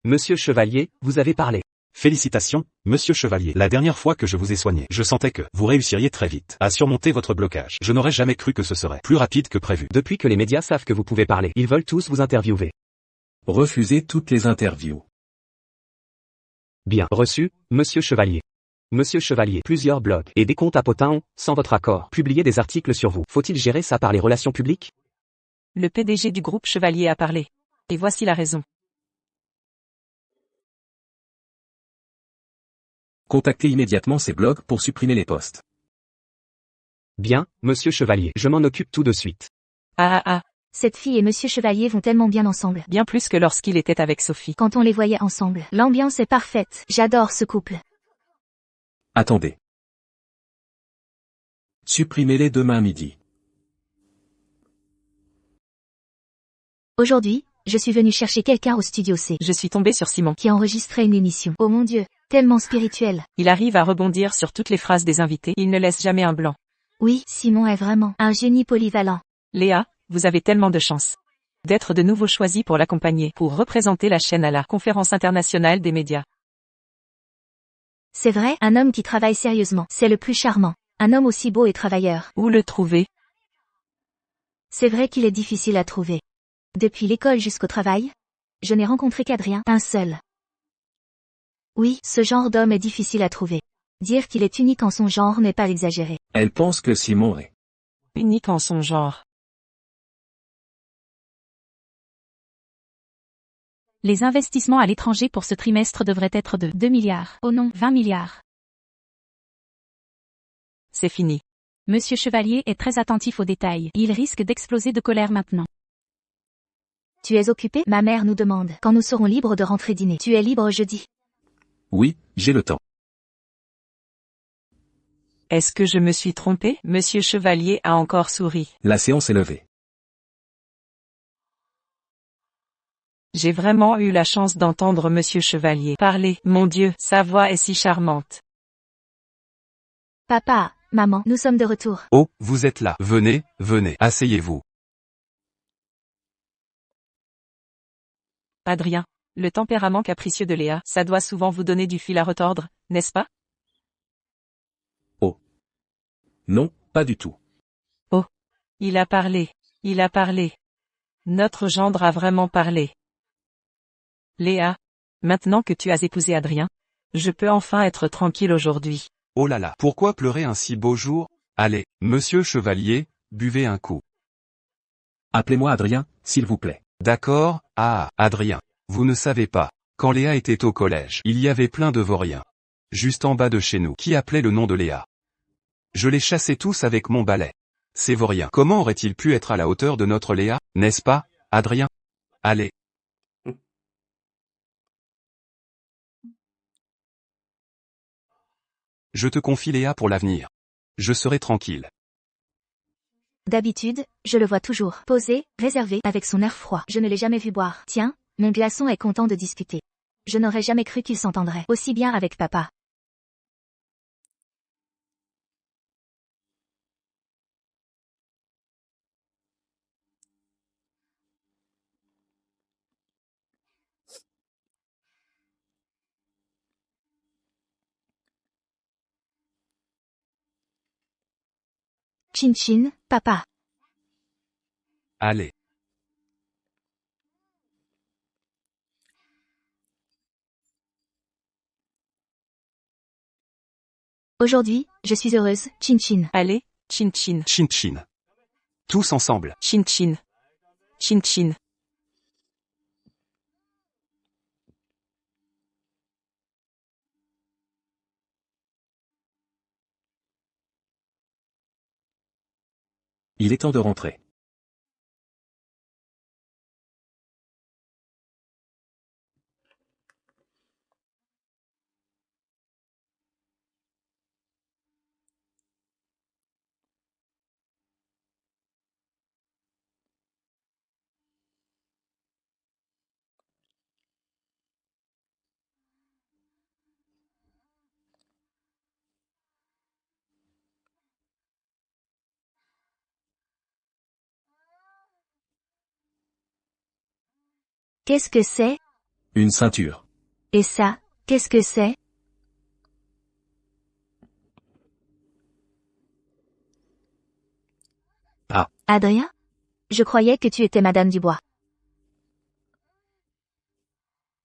Monsieur Chevalier, vous avez parlé. Félicitations, monsieur Chevalier. La dernière fois que je vous ai soigné, je sentais que vous réussiriez très vite à surmonter votre blocage. Je n'aurais jamais cru que ce serait plus rapide que prévu. Depuis que les médias savent que vous pouvez parler, ils veulent tous vous interviewer. Refusez toutes les interviews. Bien reçu, Monsieur Chevalier. Monsieur Chevalier, plusieurs blogs et des comptes à potins ont, sans votre accord, publié des articles sur vous. Faut-il gérer ça par les relations publiques? Le PDG du groupe Chevalier a parlé. Et voici la raison. Contactez immédiatement ces blogs pour supprimer les posts. Bien, Monsieur Chevalier, je m'en occupe tout de suite. Ah. Cette fille et Monsieur Chevalier vont tellement bien ensemble. Bien plus que lorsqu'il était avec Sophie. Quand on les voyait ensemble, l'ambiance est parfaite. J'adore ce couple. Attendez. Supprimez-les demain midi. Aujourd'hui, je suis venue chercher quelqu'un au studio C. Je suis tombée sur Simon. Qui enregistrait une émission. Oh mon Dieu, tellement spirituel. Il arrive à rebondir sur toutes les phrases des invités. Il ne laisse jamais un blanc. Oui, Simon est vraiment un génie polyvalent. Léa, vous avez tellement de chance d'être de nouveau choisie pour l'accompagner, pour représenter la chaîne à la Conférence internationale des médias. C'est vrai, un homme qui travaille sérieusement, c'est le plus charmant. Un homme aussi beau et travailleur. Où le trouver? C'est vrai qu'il est difficile à trouver. Depuis l'école jusqu'au travail, je n'ai rencontré qu'Adrien, un seul. Oui, ce genre d'homme est difficile à trouver. Dire qu'il est unique en son genre n'est pas exagéré. Elle pense que Simon est Unique en son genre. Les investissements à l'étranger pour ce trimestre devraient être de 2 milliards. Oh non, 20 milliards. C'est fini. Monsieur Chevalier est très attentif aux détails. Il risque d'exploser de colère maintenant. Tu es occupé? Ma mère nous demande quand nous serons libres de rentrer dîner. Tu es libre jeudi? Oui, j'ai le temps. Est-ce que je me suis trompé? Monsieur Chevalier a encore souri. La séance est levée. J'ai vraiment eu la chance d'entendre Monsieur Chevalier parler. Mon Dieu, sa voix est si charmante. Papa, maman, nous sommes de retour. Oh, vous êtes là. Venez, venez, asseyez-vous. Adrien, Le tempérament capricieux de Léa, ça doit souvent vous donner du fil à retordre, n'est-ce pas? Non, pas du tout. Il a parlé. Il a parlé. Notre gendre a vraiment parlé. Léa, maintenant que tu as épousé Adrien, je peux enfin être tranquille aujourd'hui. Oh là là, pourquoi pleurer un si beau jour? Allez, monsieur Chevalier, buvez un coup. Appelez-moi Adrien, s'il vous plaît. D'accord, Adrien. Vous ne savez pas. Quand Léa était au collège, il y avait plein de vauriens. Juste en bas de chez nous, qui appelait le nom de Léa. Je les chassais tous avec mon balai. Ces vauriens, comment auraient-ils pu être à la hauteur de notre Léa, n'est-ce pas, Adrien? Allez. Je te confie Léa pour l'avenir. Je serai tranquille. D'habitude, je le vois toujours, posé, réservé, avec son air froid. Je ne l'ai jamais vu boire. Tiens, mon glaçon est content de discuter. Je n'aurais jamais cru qu'il s'entendrait aussi bien avec papa. Chin chin, papa. Allez. Aujourd'hui, je suis heureuse, chin chin. Allez, chin chin. Chin chin. Tous ensemble. Chin chin. Chin chin. Il est temps de rentrer. Qu'est-ce que c'est? Une ceinture. Et ça, qu'est-ce que c'est? Ah. Adrien? Je croyais que tu étais Madame Dubois.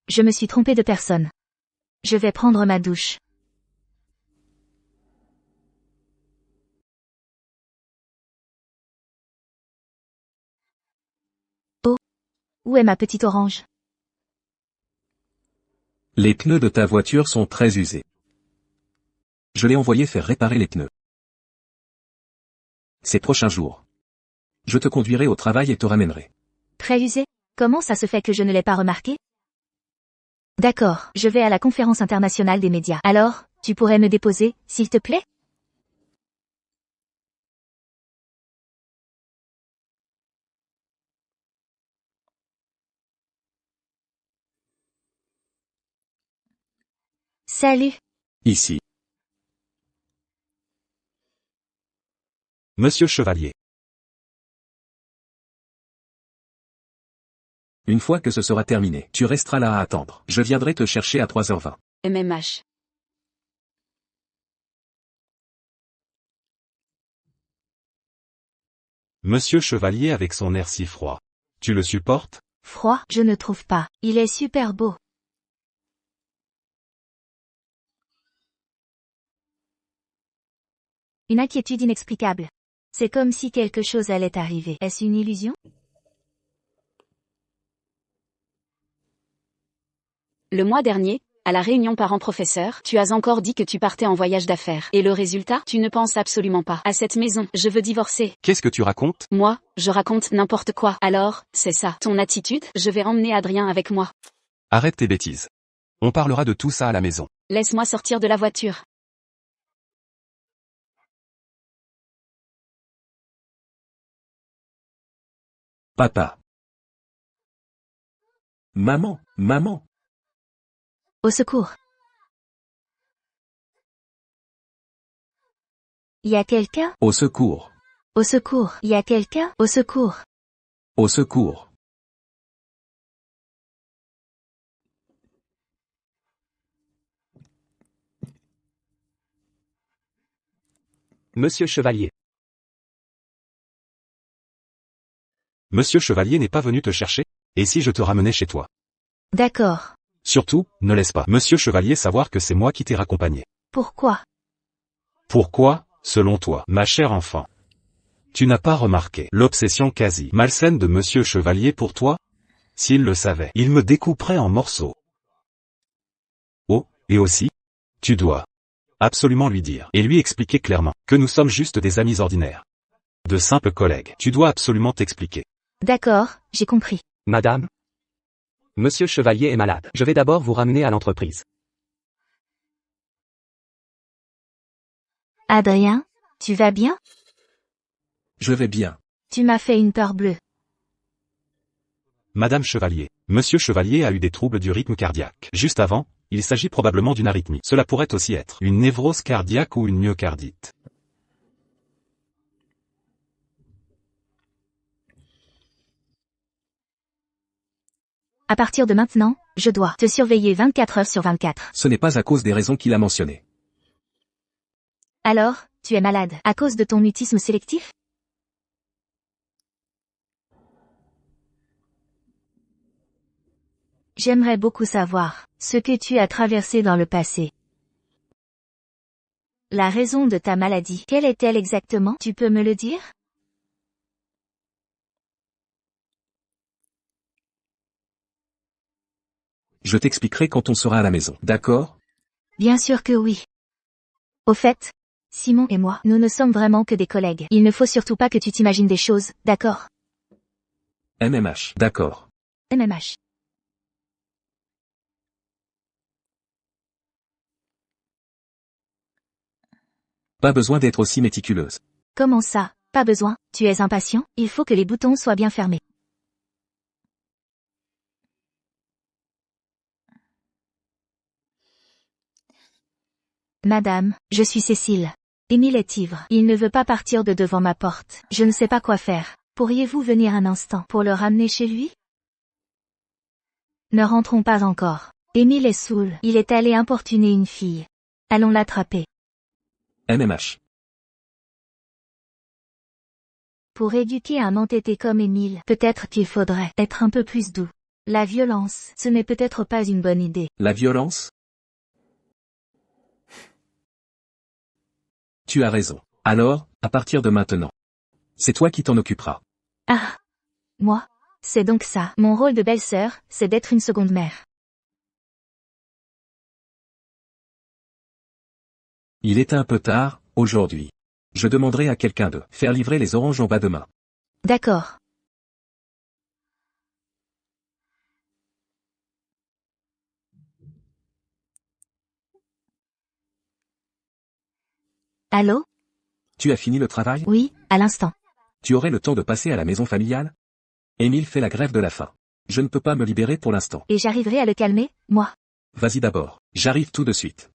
Je me suis trompée de personne. Je vais prendre ma douche. Oh. Où est ma petite orange? Les pneus de ta voiture sont très usés. Je l'ai envoyé faire réparer les pneus. Ces prochains jours. Je te conduirai au travail et te ramènerai. Très usé? Comment ça se fait que je ne l'ai pas remarqué? D'accord, je vais à la conférence internationale des médias. Alors, tu pourrais me déposer, s'il te plaît? Salut. Ici. Monsieur Chevalier. Une fois que ce sera terminé, tu resteras là à attendre. Je viendrai te chercher à 3h20. MMH. Monsieur Chevalier avec son air si froid. Tu le supportes? Froid? Je ne trouve pas. Il est super beau. Une inquiétude inexplicable. C'est comme si quelque chose allait arriver. Est-ce une illusion? Le mois dernier, à la réunion parents-professeurs, tu as encore dit que tu partais en voyage d'affaires. Et le résultat? Tu ne penses absolument pas à cette maison. Je veux divorcer. Qu'est-ce que tu racontes? Moi, je raconte n'importe quoi. Alors, c'est ça. Ton attitude? Je vais emmener Adrien avec moi. Arrête tes bêtises. On parlera de tout ça à la maison. Laisse-moi sortir de la voiture. Papa. Maman, maman. Au secours. Y a quelqu'un? Au secours. Au secours. Y a quelqu'un? Au secours. Au secours. Monsieur Chevalier. Monsieur Chevalier n'est pas venu te chercher? Et si je te ramenais chez toi? D'accord. Surtout, ne laisse pas Monsieur Chevalier savoir que c'est moi qui t'ai raccompagné. Pourquoi? Pourquoi, selon toi, ma chère enfant? Tu n'as pas remarqué l'obsession quasi malsaine de Monsieur Chevalier pour toi? S'il le savait, il me découperait en morceaux. Oh, et aussi, tu dois absolument lui dire et lui expliquer clairement que nous sommes juste des amis ordinaires. De simples collègues. Tu dois absolument t'expliquer. D'accord, j'ai compris. Madame? Monsieur Chevalier est malade. Je vais d'abord vous ramener à l'entreprise. Adrien, tu vas bien? Je vais bien. Tu m'as fait une peur bleue. Madame Chevalier, Monsieur Chevalier a eu des troubles du rythme cardiaque. Juste avant, il s'agit probablement d'une arythmie. Cela pourrait aussi être une névrose cardiaque ou une myocardite. À partir de maintenant, je dois te surveiller 24 heures sur 24. Ce n'est pas à cause des raisons qu'il a mentionnées. Alors, tu es malade à cause de ton mutisme sélectif? J'aimerais beaucoup savoir ce que tu as traversé dans le passé. La raison de ta maladie, quelle est-elle exactement? Tu peux me le dire? Je t'expliquerai quand on sera à la maison, d'accord? Bien sûr que oui. Au fait, Simon et moi, nous ne sommes vraiment que des collègues. Il ne faut surtout pas que tu t'imagines des choses, d'accord? MMH, d'accord. MMH. Pas besoin d'être aussi méticuleuse. Comment ça? Pas besoin, tu es impatient? Il faut que les boutons soient bien fermés. Madame, je suis Cécile. Émile est ivre. Il ne veut pas partir de devant ma porte. Je ne sais pas quoi faire. Pourriez-vous venir un instant pour le ramener chez lui? Ne rentrons pas encore. Émile est saoul. Il est allé importuner une fille. Allons l'attraper. MMH. Pour éduquer un entêté comme Émile, peut-être qu'il faudrait être un peu plus doux. La violence, ce n'est peut-être pas une bonne idée. La violence? Tu as raison. Alors, à partir de maintenant, c'est toi qui t'en occuperas. Ah! Moi? C'est donc ça. Mon rôle de belle-sœur, c'est d'être une seconde mère. Il est un peu tard, aujourd'hui. Je demanderai à quelqu'un de faire livrer les oranges en bas demain. D'accord. Allô? Tu as fini le travail? Oui, à l'instant. Tu aurais le temps de passer à la maison familiale? Émile fait la grève de la faim. Je ne peux pas me libérer pour l'instant. Et j'arriverai à le calmer, moi. Vas-y d'abord. J'arrive tout de suite.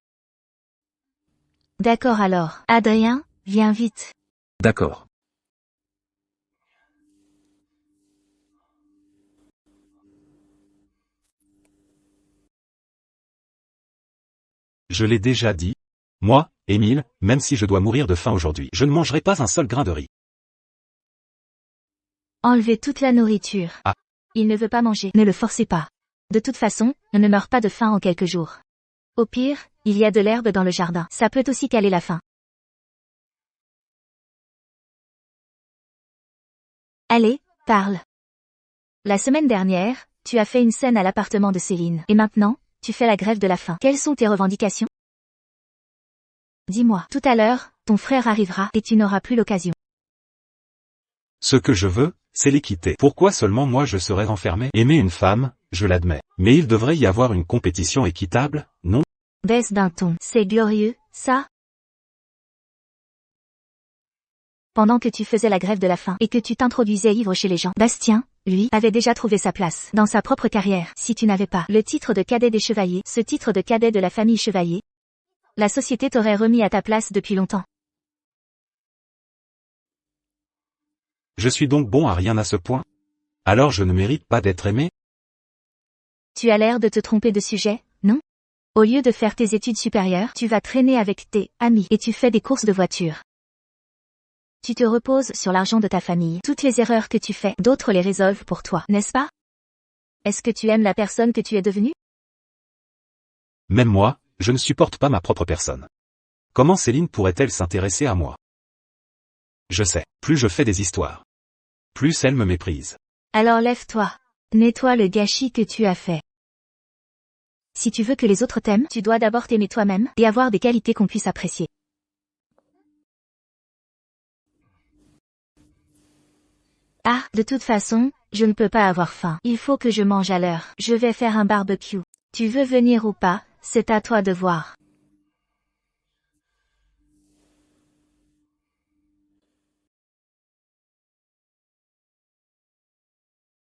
D'accord alors. Adrien, viens vite. D'accord. Je l'ai déjà dit. Moi, Émile, même si je dois mourir de faim aujourd'hui, je ne mangerai pas un seul grain de riz. Enlevez toute la nourriture. Ah. Il ne veut pas manger. Ne le forcez pas. De toute façon, on ne meurt pas de faim en quelques jours. Au pire, il y a de l'herbe dans le jardin. Ça peut aussi caler la faim. Allez, parle. La semaine dernière, tu as fait une scène à l'appartement de Céline. Et maintenant, tu fais la grève de la faim. Quelles sont tes revendications? Dis-moi. Tout à l'heure, ton frère arrivera et tu n'auras plus l'occasion. Ce que je veux, c'est l'équité. Pourquoi seulement moi je serais renfermé? Aimer une femme, je l'admets. Mais il devrait y avoir une compétition équitable, non? Baisse d'un ton. C'est glorieux, ça? Pendant que tu faisais la grève de la faim et que tu t'introduisais ivre chez les gens, Bastien, lui, avait déjà trouvé sa place dans sa propre carrière. Si tu n'avais pas le titre de cadet des Chevaliers, ce titre de cadet de la famille Chevalier, la société t'aurait remis à ta place depuis longtemps. Je suis donc bon à rien à ce point? Alors je ne mérite pas d'être aimé? Tu as l'air de te tromper de sujet, non? Au lieu de faire tes études supérieures, tu vas traîner avec tes amis et tu fais des courses de voiture. Tu te reposes sur l'argent de ta famille. Toutes les erreurs que tu fais, d'autres les résolvent pour toi, n'est-ce pas? Est-ce que tu aimes la personne que tu es devenue? Même moi, je ne supporte pas ma propre personne. Comment Céline pourrait-elle s'intéresser à moi? Je sais, plus je fais des histoires, plus elle me méprise. Alors lève-toi. Nettoie le gâchis que tu as fait. Si tu veux que les autres t'aiment, tu dois d'abord t'aimer toi-même et avoir des qualités qu'on puisse apprécier. Ah, de toute façon, je ne peux pas avoir faim. Il faut que je mange à l'heure. Je vais faire un barbecue. Tu veux venir ou pas, c'est à toi de voir.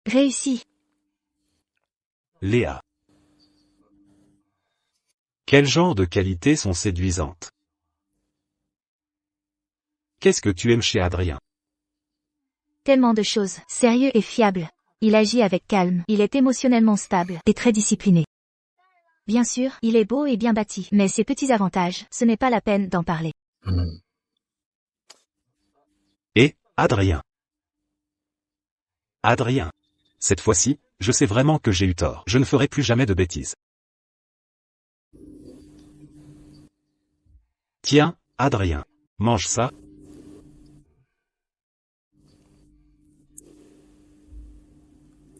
Réussi. Léa. Quel genre de qualités sont séduisantes? Qu'est-ce que tu aimes chez Adrien? Tellement de choses. Sérieux et fiable. Il agit avec calme. Il est émotionnellement stable et très discipliné. Bien sûr, il est beau et bien bâti, mais ses petits avantages, ce n'est pas la peine d'en parler. Et, Adrien. Adrien. Cette fois-ci, je sais vraiment que j'ai eu tort. Je ne ferai plus jamais de bêtises. Tiens, Adrien. Mange ça.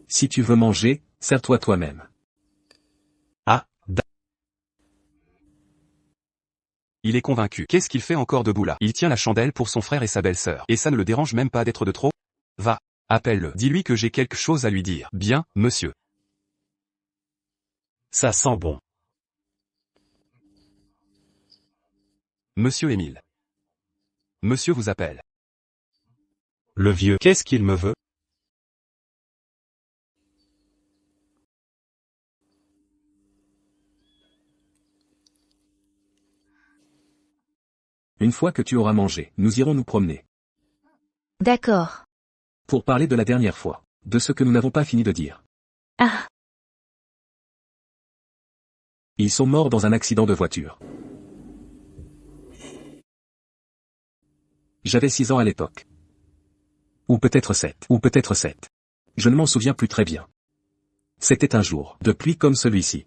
Si tu veux manger, sers-toi toi-même. Ah, Il est convaincu. Qu'est-ce qu'il fait encore debout là? Il tient la chandelle pour son frère et sa belle-sœur. Et ça ne le dérange même pas d'être de trop? Va. Appelle-le. Dis-lui que j'ai quelque chose à lui dire. Bien, monsieur. ça sent bon. Monsieur Émile. Monsieur vous appelle. Le vieux, qu'est-ce qu'il me veut? Une fois que tu auras mangé, nous irons nous promener. D'accord. Pour parler de la dernière fois. De ce que nous n'avons pas fini de dire. Ah, Ils sont morts dans un accident de voiture. J'avais 6 ans à l'époque. Ou peut-être 7. Ou peut-être 7. Je ne m'en souviens plus très bien. C'était un jour de pluie comme celui-ci.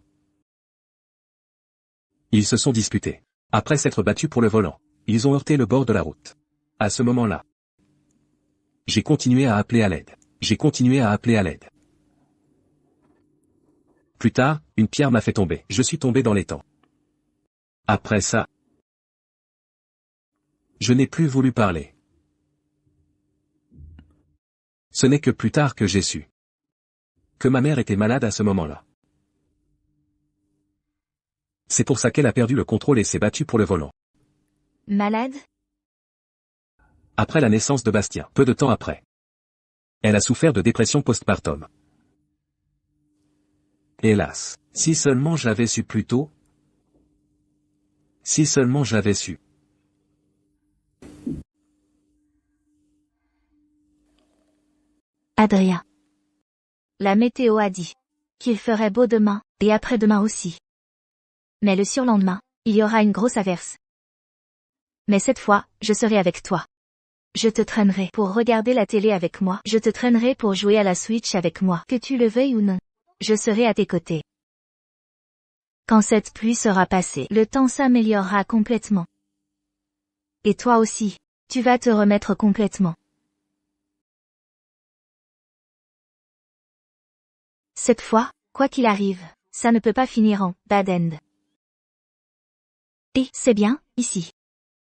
Ils se sont disputés. Après s'être battus pour le volant, ils ont heurté le bord de la route. À ce moment-là, j'ai continué à appeler à l'aide. J'ai continué à appeler à l'aide. Plus tard, une pierre m'a fait tomber. Je suis tombé dans l'étang. Après ça, je n'ai plus voulu parler. Ce n'est que plus tard que j'ai su que ma mère était malade à ce moment-là. C'est pour ça qu'elle a perdu le contrôle et s'est battue pour le volant. malade? Après la naissance de Bastien, peu de temps après, elle a souffert de dépression postpartum. Hélas, si seulement j'avais su plus tôt. Si seulement j'avais su. Adrien. La météo a dit qu'il ferait beau demain, et après-demain aussi. Mais le surlendemain, il y aura une grosse averse. Mais cette fois, je serai avec toi. Je te traînerai pour regarder la télé avec moi. Je te traînerai pour jouer à la Switch avec moi. Que tu le veuilles ou non. Je serai à tes côtés. Quand cette pluie sera passée, le temps s'améliorera complètement. Et toi aussi, tu vas te remettre complètement. Cette fois, quoi qu'il arrive, ça ne peut pas finir en bad end. Et c'est bien, ici.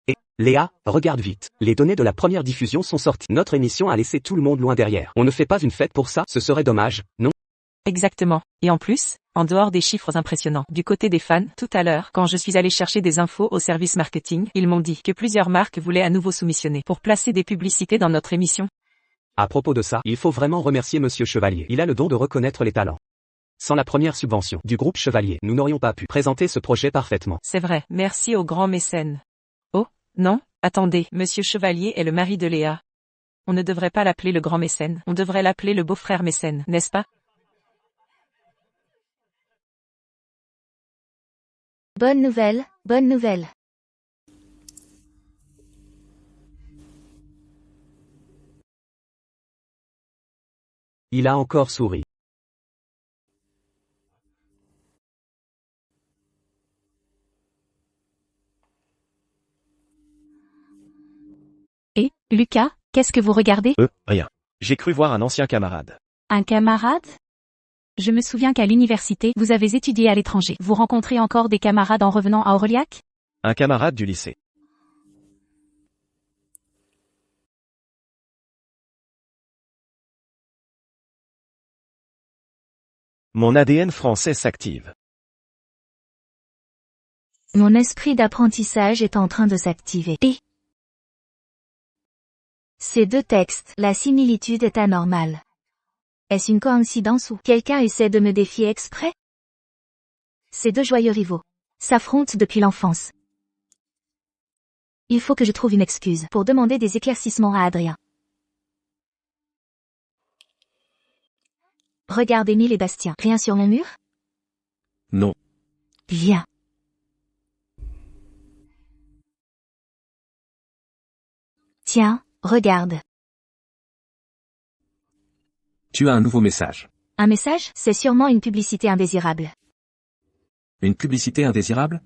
Et, Léa, regarde vite. Les données de la première diffusion sont sorties. Notre émission a laissé tout le monde loin derrière. On ne fait pas une fête pour ça, ce serait dommage, non? Exactement. Et en plus, en dehors des chiffres impressionnants, du côté des fans, tout à l'heure, quand je suis allé chercher des infos au service marketing, ils m'ont dit que plusieurs marques voulaient à nouveau soumissionner pour placer des publicités dans notre émission. À propos de ça, il faut vraiment remercier Monsieur Chevalier. Il a le don de reconnaître les talents. Sans la première subvention du groupe Chevalier, nous n'aurions pas pu présenter ce projet parfaitement. C'est vrai, merci au grand mécène. Oh, non, attendez, Monsieur Chevalier est le mari de Léa. On ne devrait pas l'appeler le grand mécène, on devrait l'appeler le beau-frère mécène, n'est-ce pas? Bonne nouvelle, bonne nouvelle. Il a encore souri. Et, Lucas, qu'est-ce que vous regardez? Rien. J'ai cru voir un ancien camarade. Un camarade? Je me souviens qu'à l'université, vous avez étudié à l'étranger. Vous rencontrez encore des camarades en revenant à Orliac? Un camarade du lycée. Mon ADN français s'active. Mon esprit d'apprentissage est en train de s'activer. Et ces deux textes, la similitude est anormale. Est-ce une coïncidence ou quelqu'un essaie de me défier exprès? Ces deux joyeux rivaux s'affrontent depuis l'enfance. Il faut que je trouve une excuse pour demander des éclaircissements à Adrien. Regarde Émile et Bastien. Rien sur mon mur? Non. Viens. Tiens, regarde. Tu as un nouveau message. Un message? C'est sûrement une publicité indésirable. Une publicité indésirable?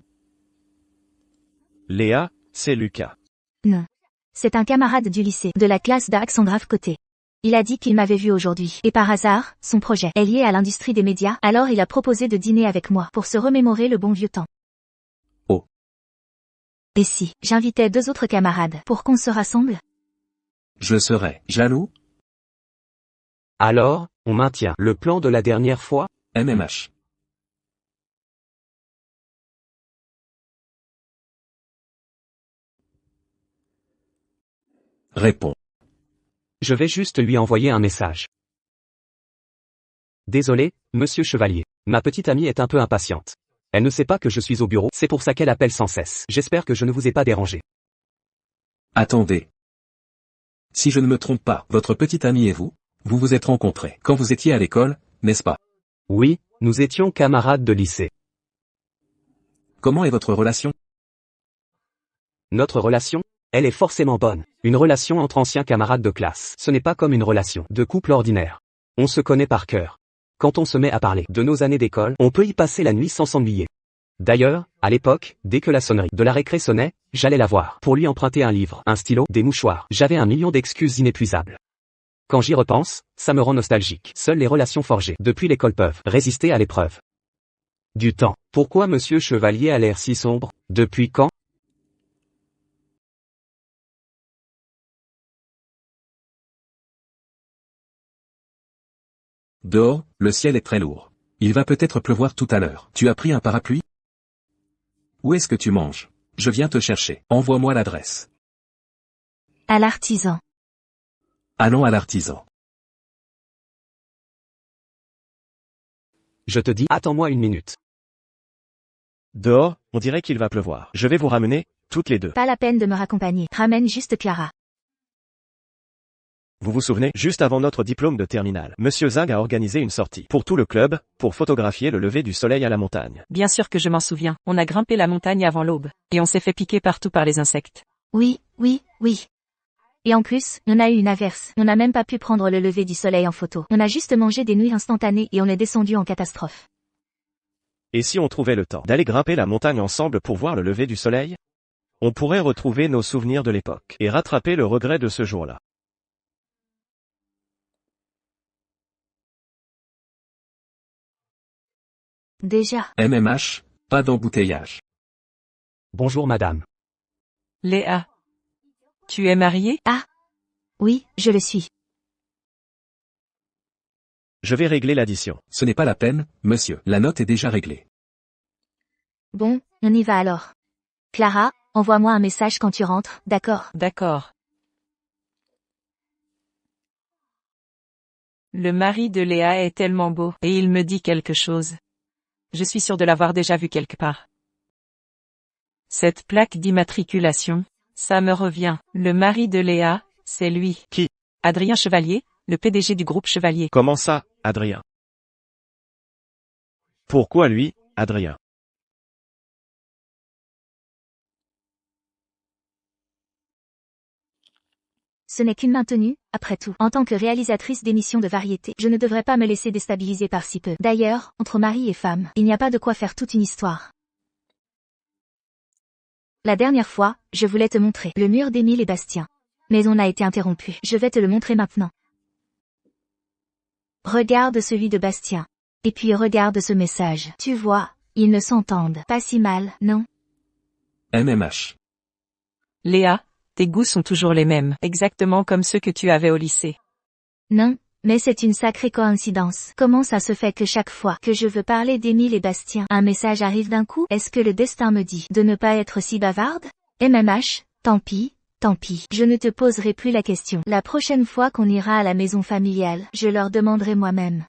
Léa, c'est Lucas. Non. C'est un camarade du lycée, de la classe d'Alexandra Côté. Il a dit qu'il m'avait vu aujourd'hui, et par hasard, son projet est lié à l'industrie des médias, alors il a proposé de dîner avec moi, pour se remémorer le bon vieux temps. Oh. Et si, j'invitais 2 autres camarades, pour qu'on se rassemble? Je serais jaloux? Alors, on maintient le plan de la dernière fois? MMH. Réponds. Je vais juste lui envoyer un message. Désolé, monsieur Chevalier. Ma petite amie est un peu impatiente. Elle ne sait pas que je suis au bureau, c'est pour ça qu'elle appelle sans cesse. J'espère que je ne vous ai pas dérangé. Attendez. Si je ne me trompe pas, votre petite amie et vous vous êtes rencontrés quand vous étiez à l'école, n'est-ce pas? Oui, nous étions camarades de lycée. Comment est votre relation? Notre relation? Elle est forcément bonne. Une relation entre anciens camarades de classe. Ce n'est pas comme une relation de couple ordinaire. On se connaît par cœur. Quand on se met à parler de nos années d'école, on peut y passer la nuit sans s'ennuyer. D'ailleurs, à l'époque, dès que la sonnerie de la récré sonnait, j'allais la voir pour lui emprunter un livre, un stylo, des mouchoirs. J'avais 1 million d'excuses inépuisables. Quand j'y repense, ça me rend nostalgique. Seules les relations forgées depuis l'école peuvent résister à l'épreuve du temps. Pourquoi monsieur Chevalier a l'air si sombre? Depuis quand? Dehors, le ciel est très lourd. Il va peut-être pleuvoir tout à l'heure. Tu as pris un parapluie? Où est-ce que tu manges? Je viens te chercher. Envoie-moi l'adresse. À l'artisan. Allons à l'artisan. Je te dis, attends-moi 1 minute. Dehors, on dirait qu'il va pleuvoir. Je vais vous ramener, toutes les deux. Pas la peine de me raccompagner. Ramène juste Clara. Vous vous souvenez, juste avant notre diplôme de terminale, Monsieur Zing a organisé une sortie pour tout le club, pour photographier le lever du soleil à la montagne. Bien sûr que je m'en souviens. On a grimpé la montagne avant l'aube. Et on s'est fait piquer partout par les insectes. Oui. Et en plus, on a eu une averse. On n'a même pas pu prendre le lever du soleil en photo. On a juste mangé des nouilles instantanées et on est descendu en catastrophe. Et si on trouvait le temps d'aller grimper la montagne ensemble pour voir le lever du soleil? On pourrait retrouver nos souvenirs de l'époque et rattraper le regret de ce jour-là. Déjà. MMH, pas d'embouteillage. Bonjour madame. Léa. Tu es mariée? Ah. Oui, je le suis. Je vais régler l'addition. Ce n'est pas la peine, monsieur. La note est déjà réglée. Bon, on y va alors. Clara, envoie-moi un message quand tu rentres, d'accord? D'accord. Le mari de Léa est tellement beau, et il me dit quelque chose. Je suis sûre de l'avoir déjà vu quelque part. Cette plaque d'immatriculation, ça me revient. Le mari de Léa, c'est lui. Qui? Adrien Chevalier, le PDG du groupe Chevalier. Comment ça, Adrien? Pourquoi lui, Adrien? Ce n'est qu'une maintenue, après tout. En tant que réalisatrice d'émissions de variété, je ne devrais pas me laisser déstabiliser par si peu. D'ailleurs, entre mari et femme, il n'y a pas de quoi faire toute une histoire. La dernière fois, je voulais te montrer le mur d'Émile et Bastien. Mais on a été interrompu. Je vais te le montrer maintenant. Regarde celui de Bastien. Et puis regarde ce message. Tu vois, ils ne s'entendent pas si mal, non? MMH. Léa, tes goûts sont toujours les mêmes, exactement comme ceux que tu avais au lycée. Non, mais c'est une sacrée coïncidence. Comment ça se fait que chaque fois que je veux parler d'Émile et Bastien, un message arrive d'un coup? Est-ce que le destin me dit de ne pas être si bavarde? MMH, tant pis, je ne te poserai plus la question. La prochaine fois qu'on ira à la maison familiale, je leur demanderai moi-même.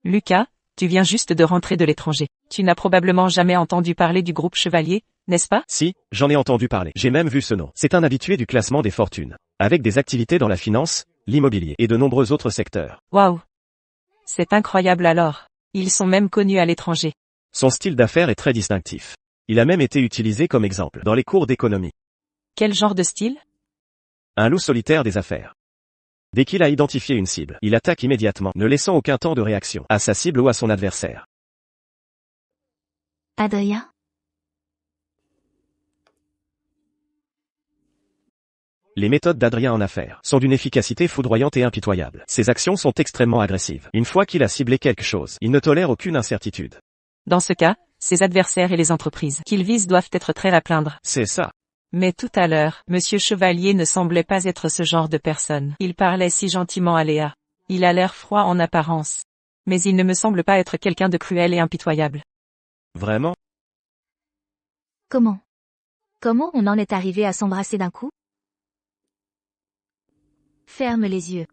Lucas, tu viens juste de rentrer de l'étranger. Tu n'as probablement jamais entendu parler du groupe Chevalier, n'est-ce pas? Si, j'en ai entendu parler. J'ai même vu ce nom. C'est un habitué du classement des fortunes. Avec des activités dans la finance, l'immobilier et de nombreux autres secteurs. Waouh! C'est incroyable alors. Ils sont même connus à l'étranger. Son style d'affaires est très distinctif. Il a même été utilisé comme exemple dans les cours d'économie. Quel genre de style? Un loup solitaire des affaires. Dès qu'il a identifié une cible, il attaque immédiatement, ne laissant aucun temps de réaction à sa cible ou à son adversaire. Adrien? Les méthodes d'Adrien en affaires sont d'une efficacité foudroyante et impitoyable. Ses actions sont extrêmement agressives. Une fois qu'il a ciblé quelque chose, il ne tolère aucune incertitude. Dans ce cas, ses adversaires et les entreprises qu'il vise doivent être très à plaindre. C'est ça. Mais tout à l'heure, Monsieur Chevalier ne semblait pas être ce genre de personne. Il parlait si gentiment à Léa. Il a l'air froid en apparence. Mais il ne me semble pas être quelqu'un de cruel et impitoyable. Vraiment? Comment on en est arrivé à s'embrasser d'un coup? Ferme les yeux.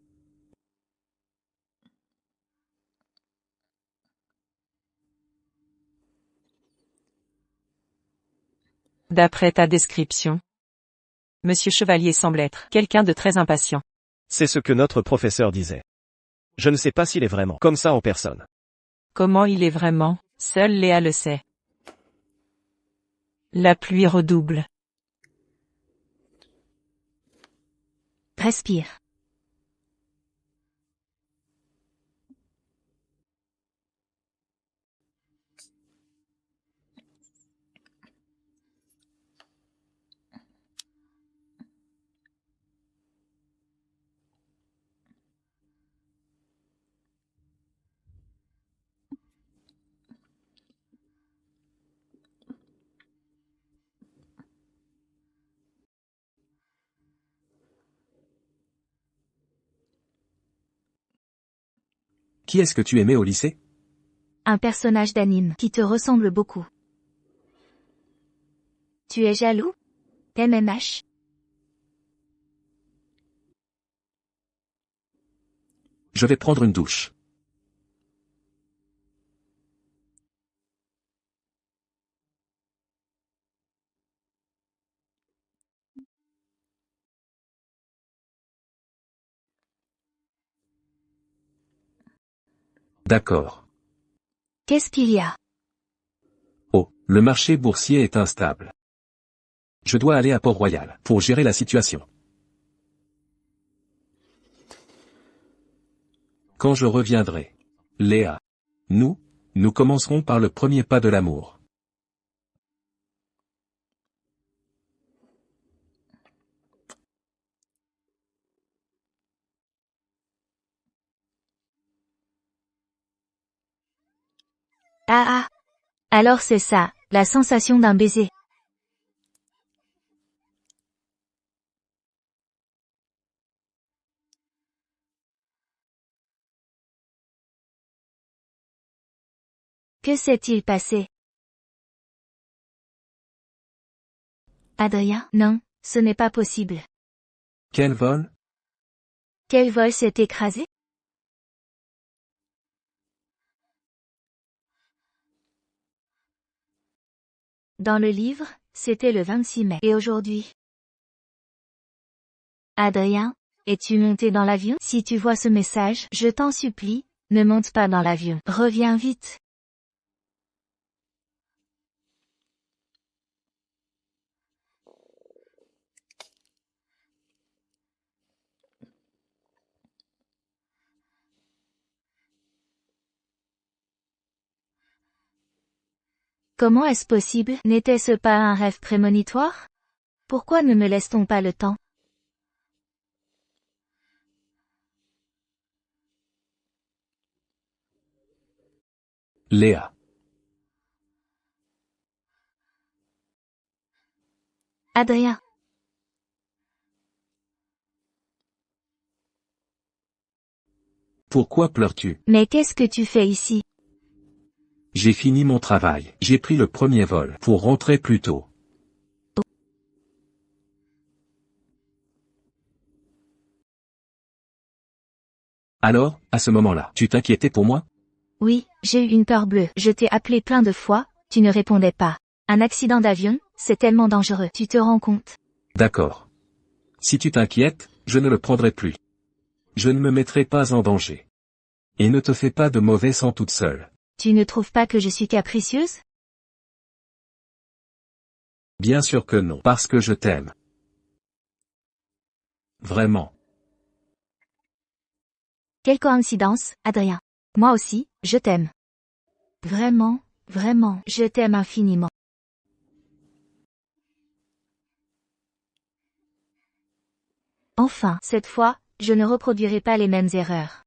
D'après ta description, Monsieur Chevalier semble être quelqu'un de très impatient. C'est ce que notre professeur disait. Je ne sais pas s'il est vraiment comme ça en personne. Comment il est vraiment, seule Léa le sait. La pluie redouble. Respire. Qui est-ce que tu aimais au lycée? Un personnage d'anime qui te ressemble beaucoup. Tu es jaloux? MMH? Je vais prendre une douche. D'accord. Qu'est-ce qu'il y a? Oh, le marché boursier est instable. Je dois aller à Port-Royal pour gérer la situation. Quand je reviendrai. Léa. Nous commencerons par le premier pas de l'amour. Ah. Alors c'est ça, la sensation d'un baiser. Que s'est-il passé? Adrien? Non, ce n'est pas possible. Quel vol? Quel vol s'est écrasé? Dans le livre, c'était le 26 mai. Et aujourd'hui? Adrien, es-tu monté dans l'avion? Si tu vois ce message, je t'en supplie, ne monte pas dans l'avion. Reviens vite. Comment est-ce possible? N'était-ce pas un rêve prémonitoire? Pourquoi ne me laisse-t-on pas le temps? Léa. Adrien. Pourquoi pleures-tu? Mais qu'est-ce que tu fais ici? J'ai fini mon travail. J'ai pris le premier vol pour rentrer plus tôt. Alors, à ce moment-là, tu t'inquiétais pour moi? Oui, j'ai eu une peur bleue. Je t'ai appelé plein de fois, tu ne répondais pas. Un accident d'avion, c'est tellement dangereux. Tu te rends compte? D'accord. Si tu t'inquiètes, je ne le prendrai plus. Je ne me mettrai pas en danger. Et ne te fais pas de mauvais sang toute seule. Tu ne trouves pas que je suis capricieuse? Bien sûr que non, parce que je t'aime. Vraiment. Quelle coïncidence, Adrien. Moi aussi, je t'aime. Vraiment, vraiment, je t'aime infiniment. Enfin, cette fois, je ne reproduirai pas les mêmes erreurs.